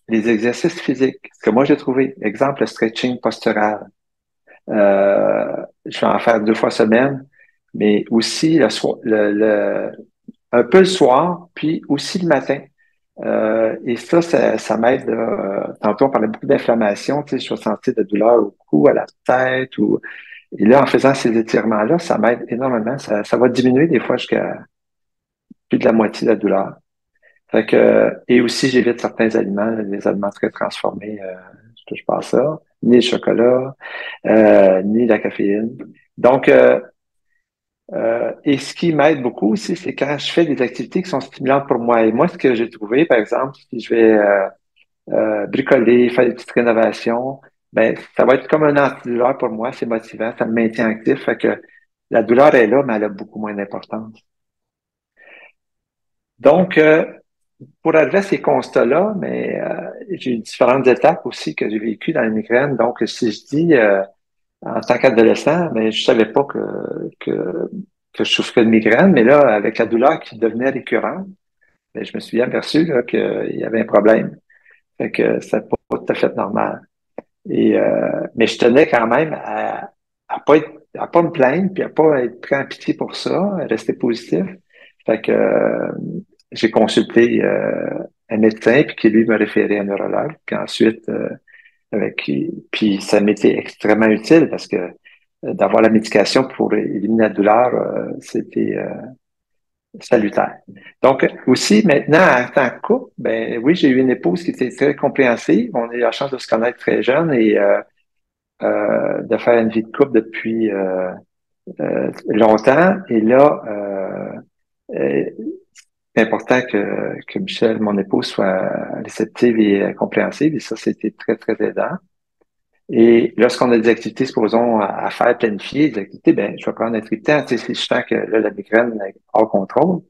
les exercices physiques. Ce que moi, j'ai trouvé, exemple, le stretching postural. Je vais en faire 2 fois semaine, mais aussi un peu le soir, puis aussi le matin. Et ça m'aide. Tantôt, on parlait beaucoup d'inflammation. Tu sais, je suis senti de douleur au cou, à la tête, ou Et là, en faisant ces étirements-là, ça m'aide énormément. Ça va diminuer des fois jusqu'à plus de la moitié de la douleur. Fait que, et aussi, j'évite certains aliments, les aliments très transformés, je touche pas à ça, ni le chocolat, ni la caféine. Donc, et ce qui m'aide beaucoup aussi, c'est quand je fais des activités qui sont stimulantes pour moi. Et moi, ce que j'ai trouvé, par exemple, si je vais bricoler, faire des petites rénovations, ben, ça va être comme un antidouleur pour moi, c'est motivant, ça me maintient actif. Fait que la douleur est là, mais elle a beaucoup moins d'importance. Donc, pour arriver à ces constats-là, mais j'ai eu différentes étapes aussi que j'ai vécues dans les migraines. Donc, si je dis en tant qu'adolescent, mais je savais pas que je souffrais de migraine, mais là, avec la douleur qui devenait récurrente, ben, je me suis bien aperçu là, qu'il y avait un problème. Fait que c'est pas tout à fait normal. Et mais je tenais quand même à pas me plaindre, puis à pas être pris en pitié pour ça, à rester positif. Fait que j'ai consulté un médecin, puis qui lui me référait à un neurologue. Puis ensuite, puis ça m'était extrêmement utile parce que d'avoir la médication pour éliminer la douleur, c'était salutaire. Donc, aussi, maintenant, en tant que couple, ben oui, j'ai eu une épouse qui était très compréhensive. On a eu la chance de se connaître très jeune et de faire une vie de couple depuis longtemps. Et là, euh, c'est important que Michel, mon épouse, soit réceptive et compréhensive. Et ça, c'était très, très aidant. Et lorsqu'on a des activités, supposons, à faire, planifier des activités, ben, je vais prendre un triptyque. Tu sais, si je sens que là, la migraine est hors contrôle,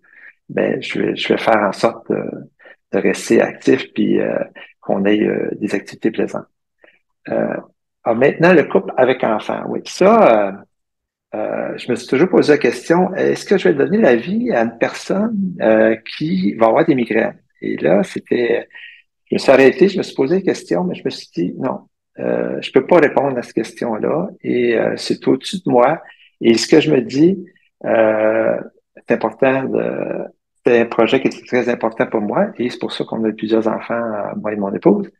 ben, je vais faire en sorte de rester actif puis qu'on ait des activités plaisantes. Alors maintenant, le couple avec enfant, oui. Ça, je me suis toujours posé la question, est-ce que je vais donner la vie à une personne qui va avoir des migraines? Et là, je me suis arrêté, je me suis posé la question, mais je me suis dit, non, je peux pas répondre à cette question-là et c'est au-dessus de moi. Et ce que je me dis, euh, c'est important c'est un projet qui était très important pour moi et c'est pour ça qu'on a eu plusieurs enfants, moi et mon épouse.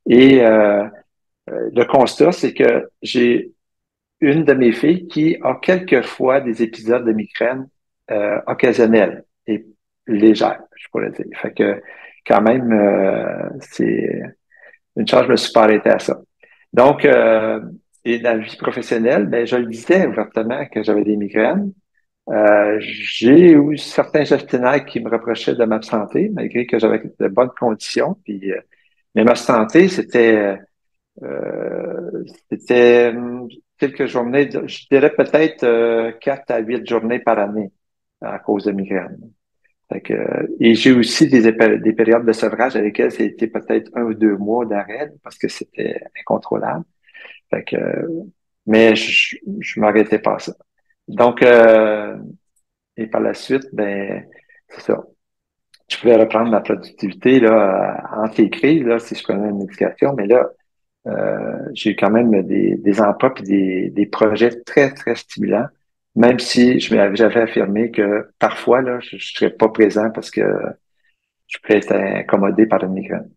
Et le constat, c'est que j'ai une de mes filles qui a quelquefois des épisodes de migraine occasionnels et légers, je pourrais dire. Fait que quand même, c'est une chance, je me suis pas arrêté à ça. Donc, et dans la vie professionnelle, ben, je le disais ouvertement que j'avais des migraines. J'ai eu certains gestionnaires qui me reprochaient de m'absenter, malgré que j'avais de bonnes conditions. Puis, mais m'absenter, c'était quelques journées, je dirais peut-être 4 à 8 journées par année à cause de migraine. Fait que, et j'ai aussi des périodes de sevrage avec lesquelles c'était peut-être 1 ou 2 mois d'arrêt parce que c'était incontrôlable. Fait que, mais je m'arrêtais pas à ça. Donc, et par la suite, ben, c'est ça. Je pouvais reprendre ma productivité là, entre les crises, là, si je prenais une médication, mais là, j'ai eu quand même des emplois et des projets très, très stimulants, même si j'avais affirmé que parfois, là, je ne serais pas présent parce que je peux être incommodé par une migraine.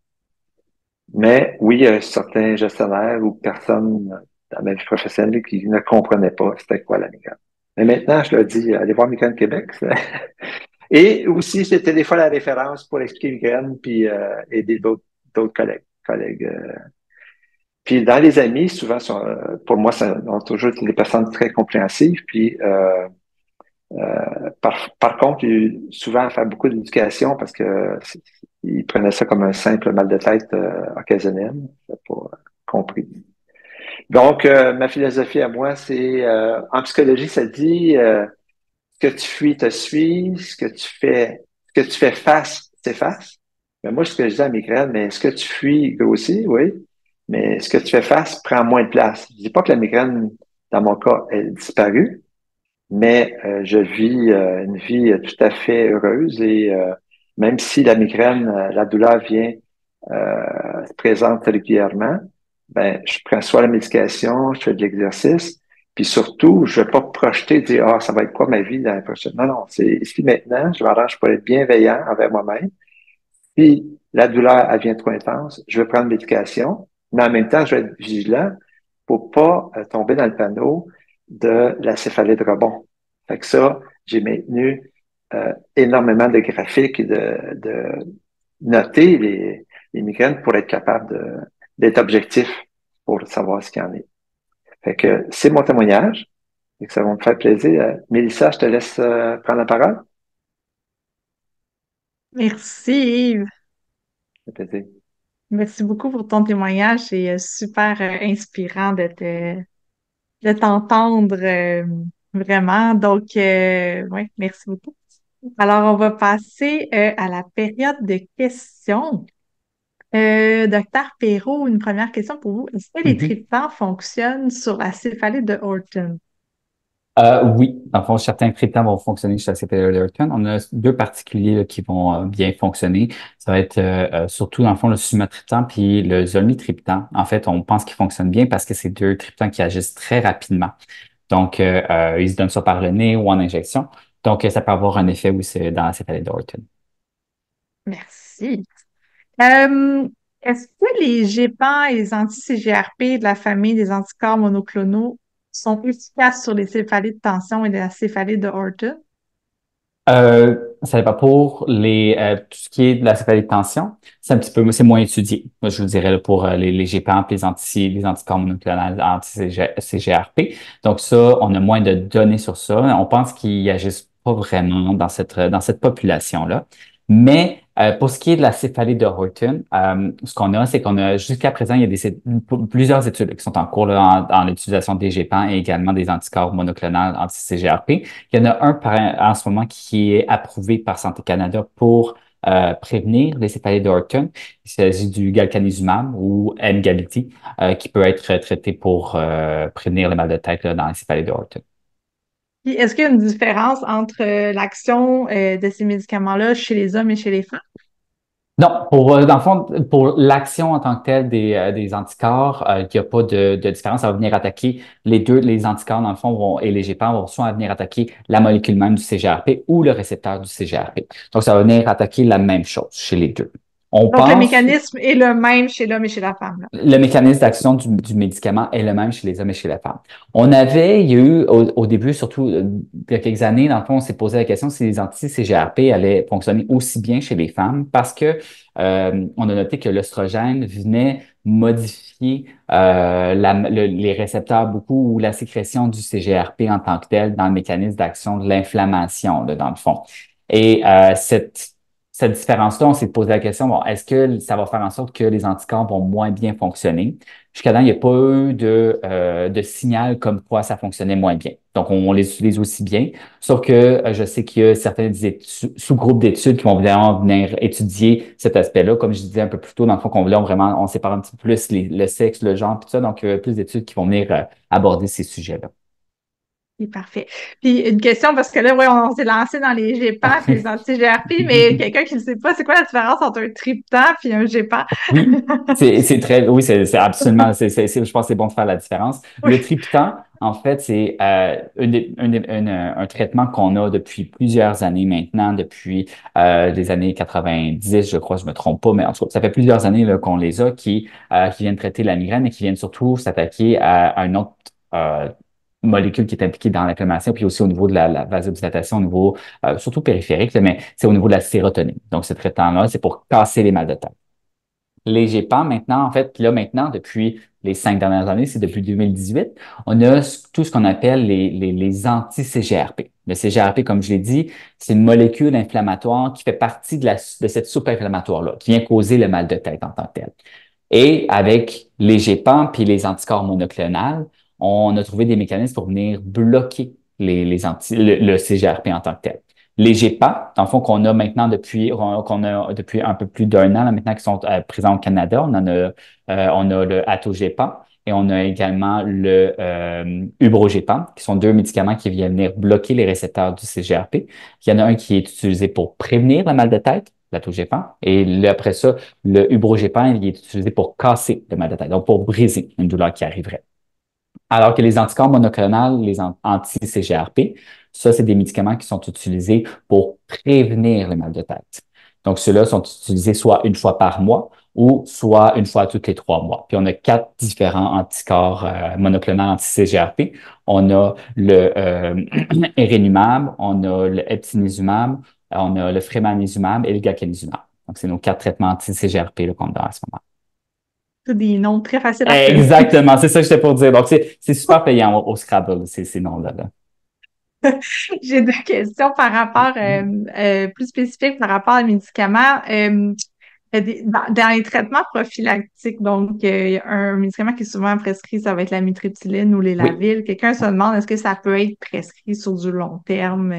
Mais oui, il y a certains gestionnaires ou personnes dans ma vie professionnelle qui ne comprenaient pas c'était quoi la migraine. Mais maintenant, je leur dis, allez voir Migraine Québec. Et aussi, c'était des fois la référence pour expliquer migraine puis aider d'autres collègues. Puis dans les amis, souvent, pour moi, ça ont toujours été des personnes très compréhensives. Puis par contre, il y a eu souvent à faire beaucoup d'éducation parce que ils prenaient ça comme un simple mal de tête occasionnel. C'est pas compris. Donc, ma philosophie à moi, c'est en psychologie, ça dit ce que tu fuis te suit, ce que tu fais face t'efface. Mais moi, ce que je dis à migraine, mais ce que tu fuis grossit, oui, mais ce que tu fais face prend moins de place. Je dis pas que la migraine, dans mon cas, elle est disparue, mais je vis une vie tout à fait heureuse et même si la migraine, la douleur vient, se présente régulièrement, ben je prends soit la médication, je fais de l'exercice, puis surtout, je vais pas projeter, dire ah ça va être quoi ma vie dans la prochaine. Non, non, c'est ici maintenant, je m'arrange pour être bienveillant envers moi-même. Puis la douleur elle vient trop intense, je vais prendre médication, mais en même temps, je vais être vigilant pour pas tomber dans le panneau de la céphalée de rebond. Fait que ça, j'ai maintenu énormément de graphiques et de noter les migraines pour être capable d'être objectif pour savoir ce qu'il y en est. Fait que c'est mon témoignage et que ça va me faire plaisir. Mélissa, je te laisse prendre la parole. Merci, Yves. Ça fait plaisir. Merci beaucoup pour ton témoignage. C'est super inspirant de t'entendre vraiment. Donc, oui, merci beaucoup. Alors, on va passer à la période de questions. Docteur Perrault, une première question pour vous. Est-ce que les Mhm. traitements fonctionnent sur la céphalée de Horton? Oui, dans le fond, certains triptans vont fonctionner chez la CPE-Alerton. On a deux particuliers là, qui vont bien fonctionner. Ça va être surtout, dans le fond, le sumatriptan puis le zolmitriptan. En fait, on pense qu'ils fonctionnent bien parce que c'est deux triptans qui agissent très rapidement. Donc, ils se donnent ça par le nez ou en injection. Donc, ça peut avoir un effet aussi dans la céphalée d'Orton. Merci. Euh, Est-ce que les GEPAN et les anti-CGRP de la famille des anticorps monoclonaux sont efficaces sur les céphalées de tension et la céphalée de Horton? Ça dépend pour tout ce qui est de la céphalée de tension, c'est un petit peu, c'est moins étudié. Moi, je vous dirais là, pour les GPAMP, les anticorps monoclonaux, anti-CGRP. Donc ça, on a moins de données sur ça. On pense qu'ils agissent pas vraiment dans cette population-là. Mais pour ce qui est de la céphalée de Horton, ce qu'on a, c'est qu'on a jusqu'à présent, il y a plusieurs études qui sont en cours là, en l'utilisation des GPAN et également des anticorps monoclonaux anti-CGRP. Il y en a un en ce moment qui est approuvé par Santé Canada pour prévenir les céphalées de Horton. Il s'agit du galcanezumab ou Emgality, qui peut être traité pour prévenir le mal de tête là, dans les céphalées de Horton. Puis, est-ce qu'il y a une différence entre l'action de ces médicaments-là chez les hommes et chez les femmes? Non, dans le fond, pour l'action en tant que telle des anticorps, il n'y a pas de différence. Ça va venir attaquer les anticorps, dans le fond, et les GPAR vont soit venir attaquer la molécule même du CGRP ou le récepteur du CGRP. Donc, ça va venir attaquer la même chose chez les deux. On Donc, le pense mécanisme est le même chez l'homme et chez la femme, là. le mécanisme d'action du médicament est le même chez les hommes et chez les femmes. Il y a eu au début, surtout il y a quelques années, dans le fond, on s'est posé la question si les anti-CGRP allaient fonctionner aussi bien chez les femmes parce que on a noté que l'œstrogène venait modifier les récepteurs beaucoup ou la sécrétion du CGRP en tant que tel dans le mécanisme d'action de l'inflammation, là, dans le fond. Et cette différence-là, on s'est posé la question, bon, est-ce que ça va faire en sorte que les anticorps vont moins bien fonctionner? Jusqu'à là, il n'y a pas eu de signal comme quoi ça fonctionnait moins bien. Donc, on les utilise aussi bien. Sauf que je sais qu'il y a certains sous-groupes d'études qui vont vraiment venir étudier cet aspect-là. Comme je disais un peu plus tôt, dans le fond, on sépare un petit peu plus le sexe, le genre, tout ça. Donc, plus d'études qui vont venir aborder ces sujets-là. Oui, parfait. Puis une question, parce que là, ouais, on s'est lancé dans les GEPAN et les anti-GRP, mais quelqu'un qui ne sait pas, c'est quoi la différence entre un triptan puis un GEPAN? Oui, oui, c'est absolument, je pense que c'est bon de faire la différence. Le Oui. triptan, en fait, c'est un traitement qu'on a depuis plusieurs années maintenant, depuis les années 90, je crois, je me trompe pas, mais en tout cas, ça fait plusieurs années là, qu'on les a qui viennent traiter la migraine et qui viennent surtout s'attaquer à un autre euh, molécule qui est impliquée dans l'inflammation, puis aussi au niveau de la vasodilatation, au niveau surtout périphérique, là, mais c'est au niveau de la sérotonine. Donc, ce traitement-là, c'est pour casser les mal de tête. Les GEPAN, maintenant, en fait, là, maintenant, depuis les 5 dernières années, c'est depuis 2018, on a tout ce qu'on appelle les anti-CGRP. Le CGRP, comme je l'ai dit, c'est une molécule inflammatoire qui fait partie de cette soupe inflammatoire-là, qui vient causer le mal de tête en tant que tel. Et avec les GEPAN puis les anticorps monoclonaux, on a trouvé des mécanismes pour venir bloquer le CGRP en tant que tel. Les GEPAN, dans le fond, qu'on a depuis un peu plus d'un an, là, maintenant, qui sont présents au Canada, on a le Atogepant et on a également le Ubrogepant, qui sont deux médicaments qui viennent venir bloquer les récepteurs du CGRP. Il y en a un qui est utilisé pour prévenir le mal de tête, l'Atogepant, et après ça, le Ubrogepant, il est utilisé pour casser le mal de tête, donc pour briser une douleur qui arriverait. Alors que les anticorps monoclonaux, les anti-CGRP, ça, c'est des médicaments qui sont utilisés pour prévenir le mal de tête. Donc, ceux-là sont utilisés soit une fois par mois ou soit une fois tous les 3 mois. Puis on a 4 différents anticorps monoclonaux anti-CGRP. On a le Erenumab, on a le Eptinezumab, on a le Fremanezumab et le Gacanyzumab. Donc, c'est nos 4 traitements anti-CGRP qu'on a en ce moment. Tous des noms très faciles à retenir. Exactement, c'est ça que j'étais pour dire. Donc, c'est super payant au Scrabble, ces noms-là. Là. J'ai deux questions par rapport, plus spécifiques par rapport aux médicaments. Dans les traitements prophylactiques, donc il y a un médicament qui est souvent prescrit, ça va être la mitriptyline ou Oui. l'élavil. Quelqu'un se demande est-ce que ça peut être prescrit sur du long terme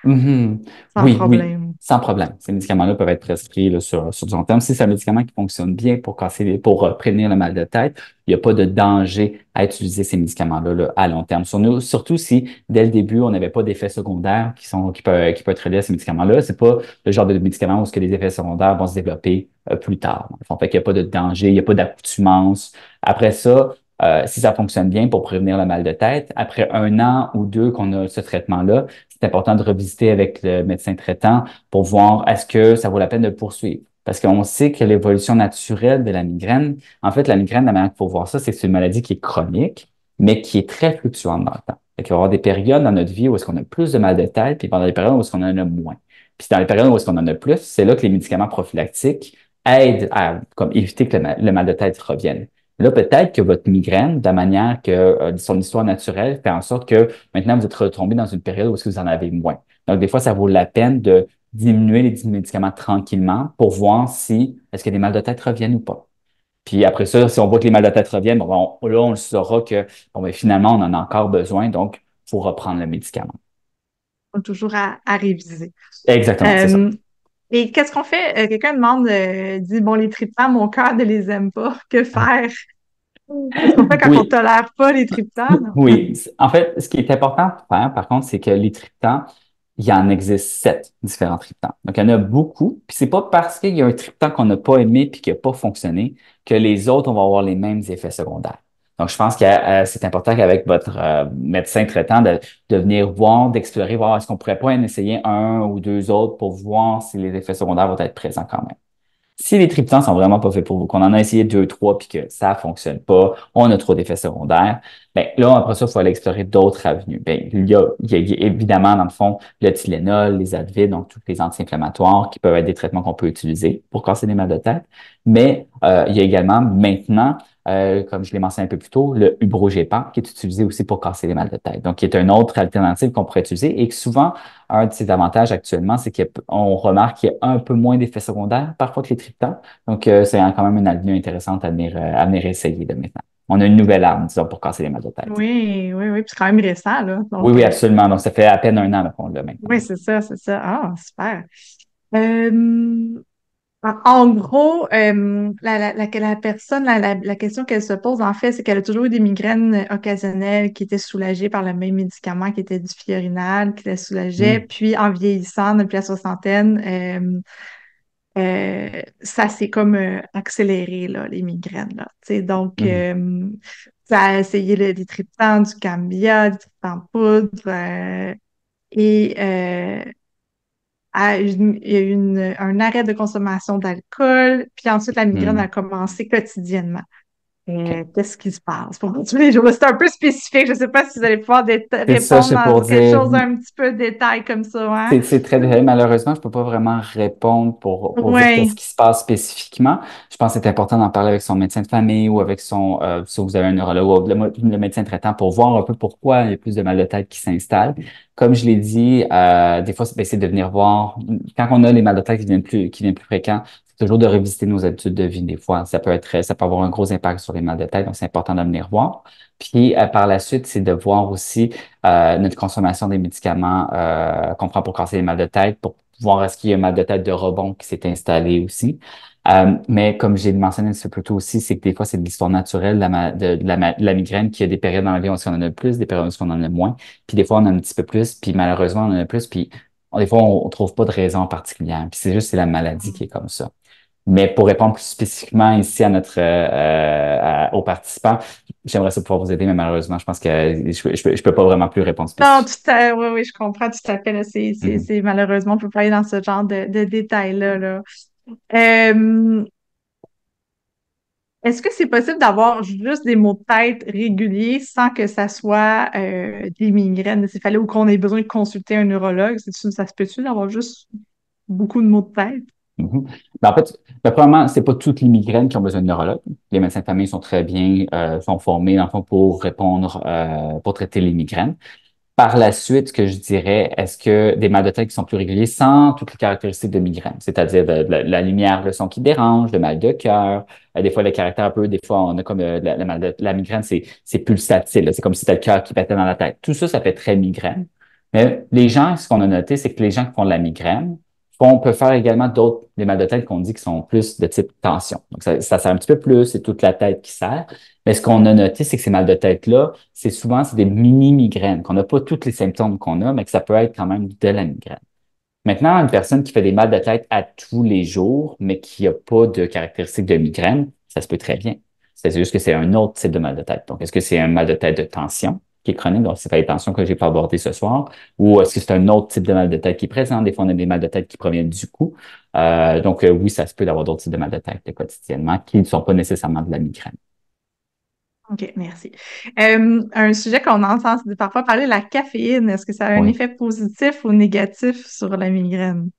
Mhm. sans Oui, oui, problème? sans problème. Ces médicaments-là peuvent être prescrits là, sur du long terme. Si c'est un médicament qui fonctionne bien pour prévenir le mal de tête, il n'y a pas de danger à utiliser ces médicaments-là là, à long terme. Surtout si, dès le début, on n'avait pas d'effets secondaires qui peuvent être reliés à ces médicaments-là. C'est pas le genre de médicament où ce que les effets secondaires vont se développer plus tard. En fait, qu'il n'y a pas de danger, il n'y a pas d'accoutumance. Après ça, si ça fonctionne bien pour prévenir le mal de tête, après 1 an ou 2 qu'on a ce traitement-là, c'est important de revisiter avec le médecin traitant pour voir est-ce que ça vaut la peine de poursuivre. Parce qu'on sait que l'évolution naturelle de la migraine, en fait, la migraine, la manière qu'il faut voir ça, c'est que c'est une maladie qui est chronique, mais qui est très fluctuante dans le temps. Il va y avoir des périodes dans notre vie où est-ce qu'on a plus de mal de tête, puis pendant des périodes où est-ce qu'on en a moins. Puis dans les périodes où est-ce qu'on en a plus, c'est là que les médicaments prophylactiques aident à comme, éviter que le mal de tête revienne. Là, peut-être que votre migraine, de la manière que son histoire naturelle, fait en sorte que maintenant, vous êtes retombé dans une période où est-ce que vous en avez moins. Donc, des fois, ça vaut la peine de diminuer les médicaments tranquillement pour voir si est-ce que les mal de tête reviennent ou pas. Puis après ça, si on voit que les mal de tête reviennent, bon, là, on le saura que bon, ben, finalement, on en a encore besoin, donc il faut reprendre le médicament. Toujours à réviser. Exactement, c'est ça. Euh, et qu'est-ce qu'on fait? Quelqu'un demande, dit, bon, les triptans, mon cœur ne les aime pas. Que faire? Qu'est-ce qu'on fait quand on Oui, tolère pas les triptanes? oui. En fait, ce qui est important à faire, par contre, c'est que les triptans, il y en existe 7 différents triptans. Donc, il y en a beaucoup. Puis c'est pas parce qu'il y a un triptan qu'on n'a pas aimé puis qui n'a pas fonctionné que les autres, on va avoir les mêmes effets secondaires. Donc, je pense que c'est important qu'avec votre médecin traitant de venir voir, d'explorer, voir est-ce qu'on pourrait pas en essayer 1 ou 2 autres pour voir si les effets secondaires vont être présents quand même. Si les triptans sont vraiment pas faits pour vous, qu'on en a essayé 2, 3 puis que ça fonctionne pas, on a trop d'effets secondaires, ben là, après ça, il faut aller explorer d'autres avenues. Ben, il y a évidemment, dans le fond, le Tylenol, les Advil, donc tous les anti-inflammatoires qui peuvent être des traitements qu'on peut utiliser pour casser les mal de tête. Mais il y a également maintenant, comme je l'ai mentionné un peu plus tôt, le Ubrogepant qui est utilisé aussi pour casser les mal de tête. Donc, qui est une autre alternative qu'on pourrait utiliser et que souvent, un de ses avantages actuellement, c'est qu'on remarque qu'il y a un peu moins d'effets secondaires parfois que les triptans. Donc, c'est quand même une avenue intéressante à venir essayer de maintenant. On a une nouvelle arme, disons, pour casser les mal de tête. Oui, oui, oui. Puis c'est quand même récent, là. Oui, Donc, oui, absolument. Donc, ça fait à peine 1 an qu'on l'a maintenant. oui, c'est ça, c'est ça. Ah, super. Euh, en gros, la personne, la question qu'elle se pose, en fait, c'est qu'elle a toujours eu des migraines occasionnelles qui étaient soulagées par le même médicament qui était du Fiorinal, qui la soulageait. Hmm. Puis, en vieillissant depuis la soixantaine, ça s'est comme accéléré, là, les migraines, là. Tu sais, donc, Hmm. ça a essayé des triptans, du Cambia, du triptan poudre, et il y a eu un arrêt de consommation d'alcool, puis ensuite la migraine a Hmm. commencé quotidiennement. OK. Qu'est-ce qui se passe pour tous les jours? C'est un peu spécifique. Je ne sais pas si vous allez pouvoir C'est ça, répondre c'est pour dans quelque dire. chose d'un petit peu de détail comme ça, hein? C'est très détaillé. Malheureusement, je peux pas vraiment répondre pour dire qu'est-ce Oui. qui se passe spécifiquement. Je pense que c'est important d'en parler avec son médecin de famille ou avec si vous avez un neurologue ou le médecin traitant pour voir un peu pourquoi il y a plus de mal de tête qui s'installe. Comme je l'ai dit, des fois, c'est de venir voir. Quand on a les mal de tête qui viennent plus fréquents, c'est toujours de revisiter nos habitudes de vie. Des fois, ça peut avoir un gros impact sur les mal de tête, donc c'est important de venir voir. Puis, par la suite, c'est de voir aussi notre consommation des médicaments qu'on prend pour casser les mal de tête, pour voir est-ce qu'il y a un mal de tête de rebond qui s'est installé aussi. Mais comme j'ai mentionné un petit peu plus tôt aussi, c'est que des fois, c'est de l'histoire naturelle de la migraine, qu'il y a des périodes dans la vie où on en a plus, des périodes où on en a moins. Puis des fois, on en a un petit peu plus, puis malheureusement, on en a plus, puis des fois, on trouve pas de raison particulière. Puis c'est la maladie qui est comme ça. Mais pour répondre plus spécifiquement ici à aux participants, j'aimerais ça pouvoir vous aider, mais malheureusement, je pense que je peux pas vraiment plus répondre Non, spécifiquement. oui, oui, je comprends tout à fait. Là. Mhm. Malheureusement, on peut pas aller dans ce genre de détails-là. Là. Euh, Est-ce que c'est possible d'avoir juste des maux de tête réguliers sans que ça soit des migraines céphalées ou qu'on ait besoin de consulter un neurologue? Ça se peut-tu d'avoir juste beaucoup de maux de tête? Mhm. En fait, premièrement, c'est pas toutes les migraines qui ont besoin de neurologue. Les médecins de famille sont très bien, sont formés, dans le fond, pour répondre, pour traiter les migraines. Par la suite, ce que je dirais, est-ce que des mal de tête qui sont plus réguliers sans toutes les caractéristiques de migraine, c'est-à-dire la lumière, le son qui dérange, le mal de cœur, des fois le caractère un peu, des fois on a comme la migraine, c'est pulsatile, là. C'est comme si c'était le cœur qui battait dans la tête. Tout ça, ça fait très migraine. Mais les gens, ce qu'on a noté, c'est que les gens qui font de la migraine peut faire également d'autres, des mal de tête qu'on dit qui sont plus de type tension. Donc, ça sert un petit peu plus, c'est toute la tête qui sert. Mais ce qu'on a noté, c'est que ces mal de tête-là, c'est des mini-migraines, qu'on n'a pas tous les symptômes qu'on a, mais que ça peut être quand même de la migraine. Maintenant, une personne qui fait des mal de tête à tous les jours, mais qui n'a pas de caractéristiques de migraine, ça se peut très bien. C'est juste que c'est un autre type de mal de tête. Donc, est-ce que c'est un mal de tête de tension qui est chronique, donc c'est pas les tensions que j'ai pas abordées ce soir, ou est-ce que c'est un autre type de mal de tête qui est présent? Des fois, on a des mal de tête qui proviennent du cou. Oui, ça se peut d'avoir d'autres types de mal de tête quotidiennement qui ne sont pas nécessairement de la migraine. OK, merci. Un sujet qu'on entend parfois parler, la caféine, est-ce que ça a un Oui. effet positif ou négatif sur la migraine?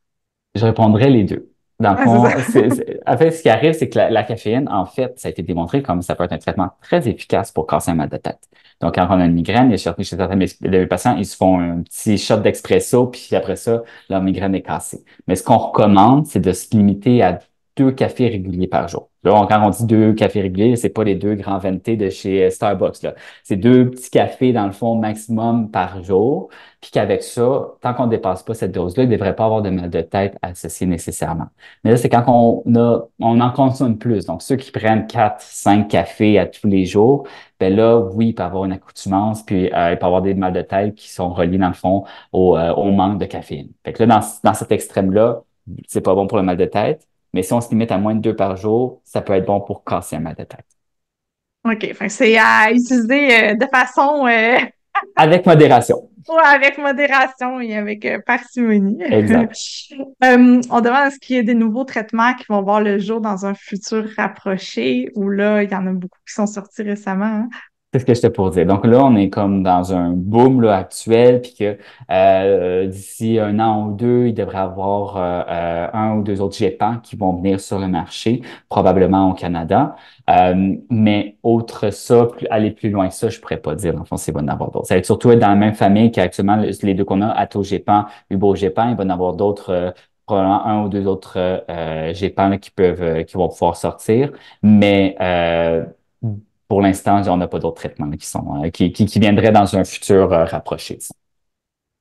Je répondrai les deux. Dans le Ah, c'est fond, ça. en fait, ce qui arrive, c'est que la caféine, en fait, ça a été démontré comme ça peut être un traitement très efficace pour casser un mal de tête. Donc, quand on a une migraine, chez certains de mes patients, ils se font un petit shot d'expresso, puis après ça, leur migraine est cassée. Mais ce qu'on recommande, c'est de se limiter à 2 cafés réguliers par jour. Là, quand on dit 2 cafés réguliers, c'est pas les 2 grands venti de chez Starbucks, là. C'est 2 petits cafés, dans le fond, maximum par jour. Puis qu'avec ça, tant qu'on ne dépasse pas cette dose-là, il ne devrait pas avoir de mal de tête associé nécessairement. Mais là, c'est quand on en consomme plus. Donc, ceux qui prennent 4, 5 cafés à tous les jours, ben là, oui, il peut y avoir une accoutumance, puis il peut y avoir des mal de tête qui sont reliés, dans le fond, au manque de caféine. Fait que là, dans cet extrême-là, c'est pas bon pour le mal de tête. Mais si on se limite à moins de 2 par jour, ça peut être bon pour casser un mal de tête. OK, fait que c'est à utiliser de façon Avec modération. ouais, avec modération et avec parcimonie. Exact. On demande est-ce qu'il y a des nouveaux traitements qui vont voir le jour dans un futur rapproché ou là, il y en a beaucoup qui sont sortis récemment, hein? C'est ce que j'étais pour dire. Donc là, on est comme dans un boom là, actuel, puis que d'ici 1 an ou 2, il devrait y avoir un ou deux autres GEPAN qui vont venir sur le marché, probablement au Canada. Mais autre ça, aller plus loin que ça, je pourrais pas dire. Dans le fond, c'est bon d'en avoir d'autres. Ça va être surtout être dans la même famille qu'actuellement les deux qu'on a, Atogépan, Ubogépan. Il va y en avoir d'autres, probablement un ou deux autres GEPAN là, qui vont pouvoir sortir. Mais pour l'instant, on n'a pas d'autres traitements là, qui viendraient dans un futur rapproché.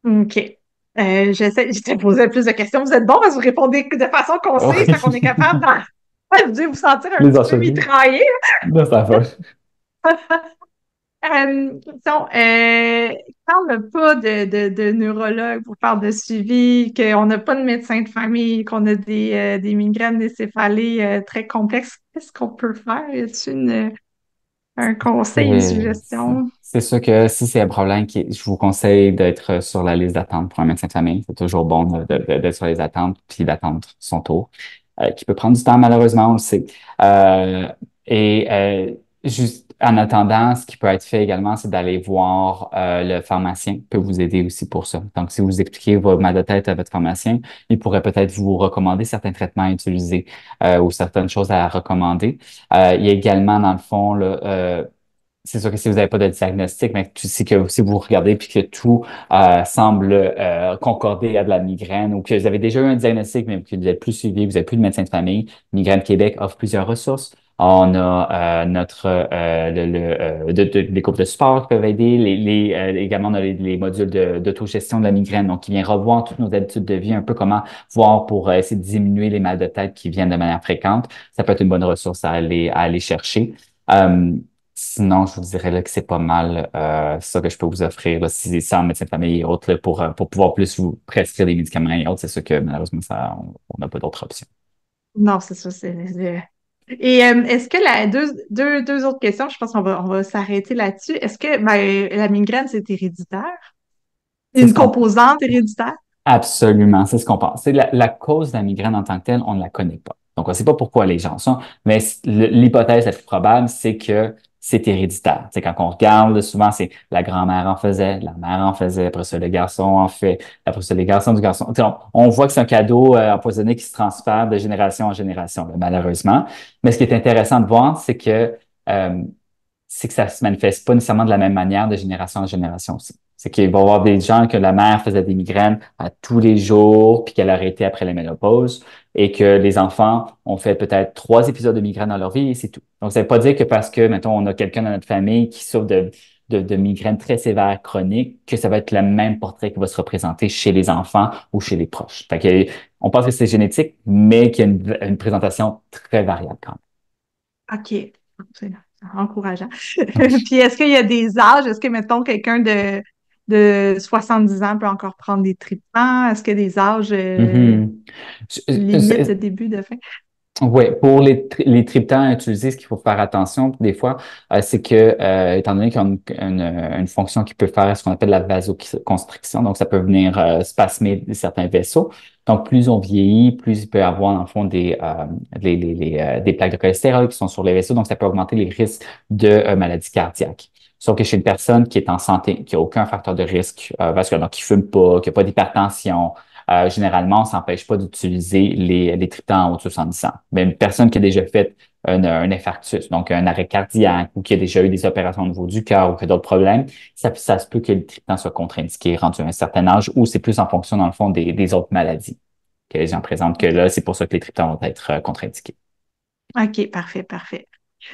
OK. Je te posais plus de questions. Vous êtes bon parce que vous répondez de façon concise, fait qu'on est Oui, capable vous devez vous sentir un les petit peu enchevilles. mitraillé. Non, ça va. Question, quand on n'a pas de neurologue pour faire de suivi, qu'on n'a pas de médecin de famille, qu'on a des migraines, des céphalées très complexes, qu'est-ce qu'on peut faire? Y a-t-il un conseil, une C'est suggestion? c'est sûr que si c'est un problème, je vous conseille d'être sur la liste d'attente pour un médecin de famille. C'est toujours bon d'être sur les attentes puis d'attendre son tour, qui peut prendre du temps, malheureusement, on le sait. Euh, et juste en attendant, ce qui peut être fait également, c'est d'aller voir le pharmacien, peut vous aider aussi pour ça. Donc, si vous expliquez votre mal de tête à votre pharmacien, il pourrait peut-être vous recommander certains traitements à utiliser ou certaines choses à recommander. Il y a également, dans le fond, là, c'est sûr que si vous n'avez pas de diagnostic, mais si que si vous regardez puis que tout semble concorder à de la migraine ou que vous avez déjà eu un diagnostic, mais que vous n'êtes plus suivi, vous n'avez plus de médecin de famille, Migraine Québec offre plusieurs ressources. On a notre des groupes de sport qui peuvent aider, également on a les modules d'autogestion de la migraine, donc qui vient revoir toutes nos habitudes de vie, un peu comment voir pour essayer de diminuer les mal de tête qui viennent de manière fréquente. Ça peut être une bonne ressource à aller chercher. Euh, Sinon, je vous dirais là, que c'est pas mal ça que je peux vous offrir là, si c'est sans médecin de famille et autres là, pour pouvoir plus vous prescrire des médicaments et autres. C'est sûr que malheureusement, on n'a pas d'autres options. Non, c'est ça, Et est-ce que deux autres questions, je pense qu'on va s'arrêter là-dessus. Est-ce que la migraine, c'est héréditaire? C'est Une ce qu'on composante héréditaire? Absolument, c'est ce qu'on pense. C'est la cause de la migraine en tant que telle, on ne la connaît pas. Donc, on ne sait pas pourquoi les gens sont, mais l'hypothèse la plus probable, c'est que c'est héréditaire. C'est quand on regarde, souvent, c'est la grand-mère en faisait, la mère en faisait, après ça, le garçon en fait, après ça, les garçons du garçon. On voit que c'est un cadeau empoisonné qui se transfère de génération en génération, là, malheureusement. Mais ce qui est intéressant de voir, euh, c'est que ça se manifeste pas nécessairement de la même manière de génération en génération aussi. C'est qu'il va y avoir des gens que la mère faisait des migraines à tous les jours, puis qu'elle a arrêté après la ménopause, et que les enfants ont fait peut-être 3 épisodes de migraine dans leur vie et c'est tout. Donc, ça ne veut pas dire que parce que, mettons, on a quelqu'un dans notre famille qui souffre de migraines très sévères chroniques, que ça va être le même portrait qui va se représenter chez les enfants ou chez les proches. Fait que, on pense que c'est génétique, mais qu'il y a une présentation très variable quand OK. C'est encourageant. même. Puis est-ce qu'il y a des âges? Est-ce que, mettons, quelqu'un de 70 ans peut encore prendre des traitements? Est-ce qu'il y a des âges Mhm. limites de début, de fin? Oui, pour les triptans à utiliser, ce qu'il faut faire attention des fois, c'est que, étant donné qu'ils ont une fonction qui peut faire ce qu'on appelle la vasoconstriction, donc ça peut venir spasmer certains vaisseaux. Donc, plus on vieillit, plus il peut y avoir, dans le fond, des plaques de cholestérol qui sont sur les vaisseaux, donc ça peut augmenter les risques de maladies cardiaques. Sauf que chez une personne qui est en santé, qui n'a aucun facteur de risque vasculaire, donc qui fume pas, qui n'a pas d'hypertension, généralement, on ne s'empêche pas d'utiliser les triptans en haut de 70 ans. Mais une personne qui a déjà fait un infarctus, donc un arrêt cardiaque, ou qui a déjà eu des opérations au niveau du cœur ou qui a d'autres problèmes, ça se peut que le triptan soit contre-indiqué rendu à un certain âge ou c'est plus en fonction, dans le fond, des autres maladies que les gens présentent, que là, c'est pour ça que les triptans vont être contre-indiqués. OK, parfait, parfait.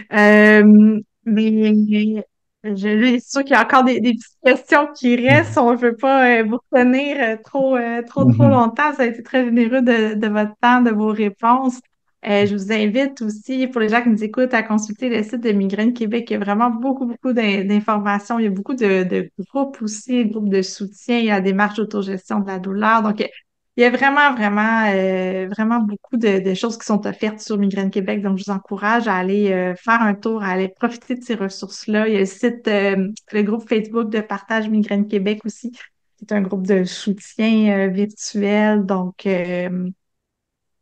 Mais je suis sûre qu'il y a encore des petites questions qui restent. On ne veut pas vous retenir trop Mhm. longtemps. Ça a été très généreux de votre temps, de vos réponses. Je vous invite aussi, pour les gens qui nous écoutent, à consulter le site de Migraine Québec. Il y a vraiment beaucoup d'informations. Il y a beaucoup de groupes aussi, groupes de soutien. Il y a des démarche d'autogestion de la douleur. Donc, il y a vraiment beaucoup de choses qui sont offertes sur Migraine Québec. Donc, je vous encourage à aller faire un tour, à aller profiter de ces ressources-là. Il y a le site, le groupe Facebook de Partage Migraine Québec aussi, qui est un groupe de soutien virtuel. Donc,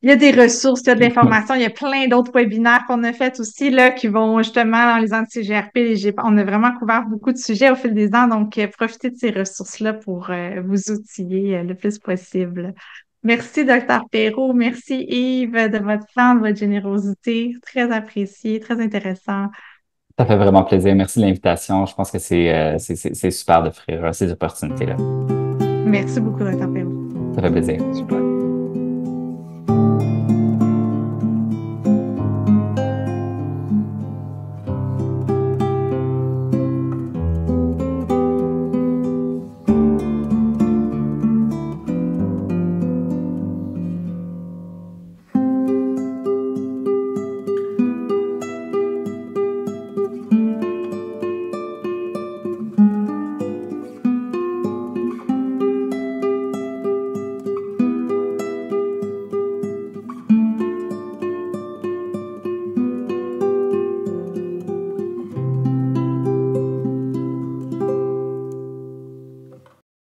il y a des ressources, il y a de l'information, il y a plein d'autres webinaires qu'on a fait aussi, là, qui vont justement dans les anti-GRP, les GP. On a vraiment couvert beaucoup de sujets au fil des ans, donc profitez de ces ressources-là pour vous outiller le plus possible. Merci, Docteur Perrault. Merci, Yves, de votre temps, de votre générosité. Très apprécié, très intéressant. Ça fait vraiment plaisir. Merci de l'invitation. Je pense que c'est super d'offrir ces opportunités-là. Merci beaucoup, Docteur Perrault. Ça fait plaisir. Super.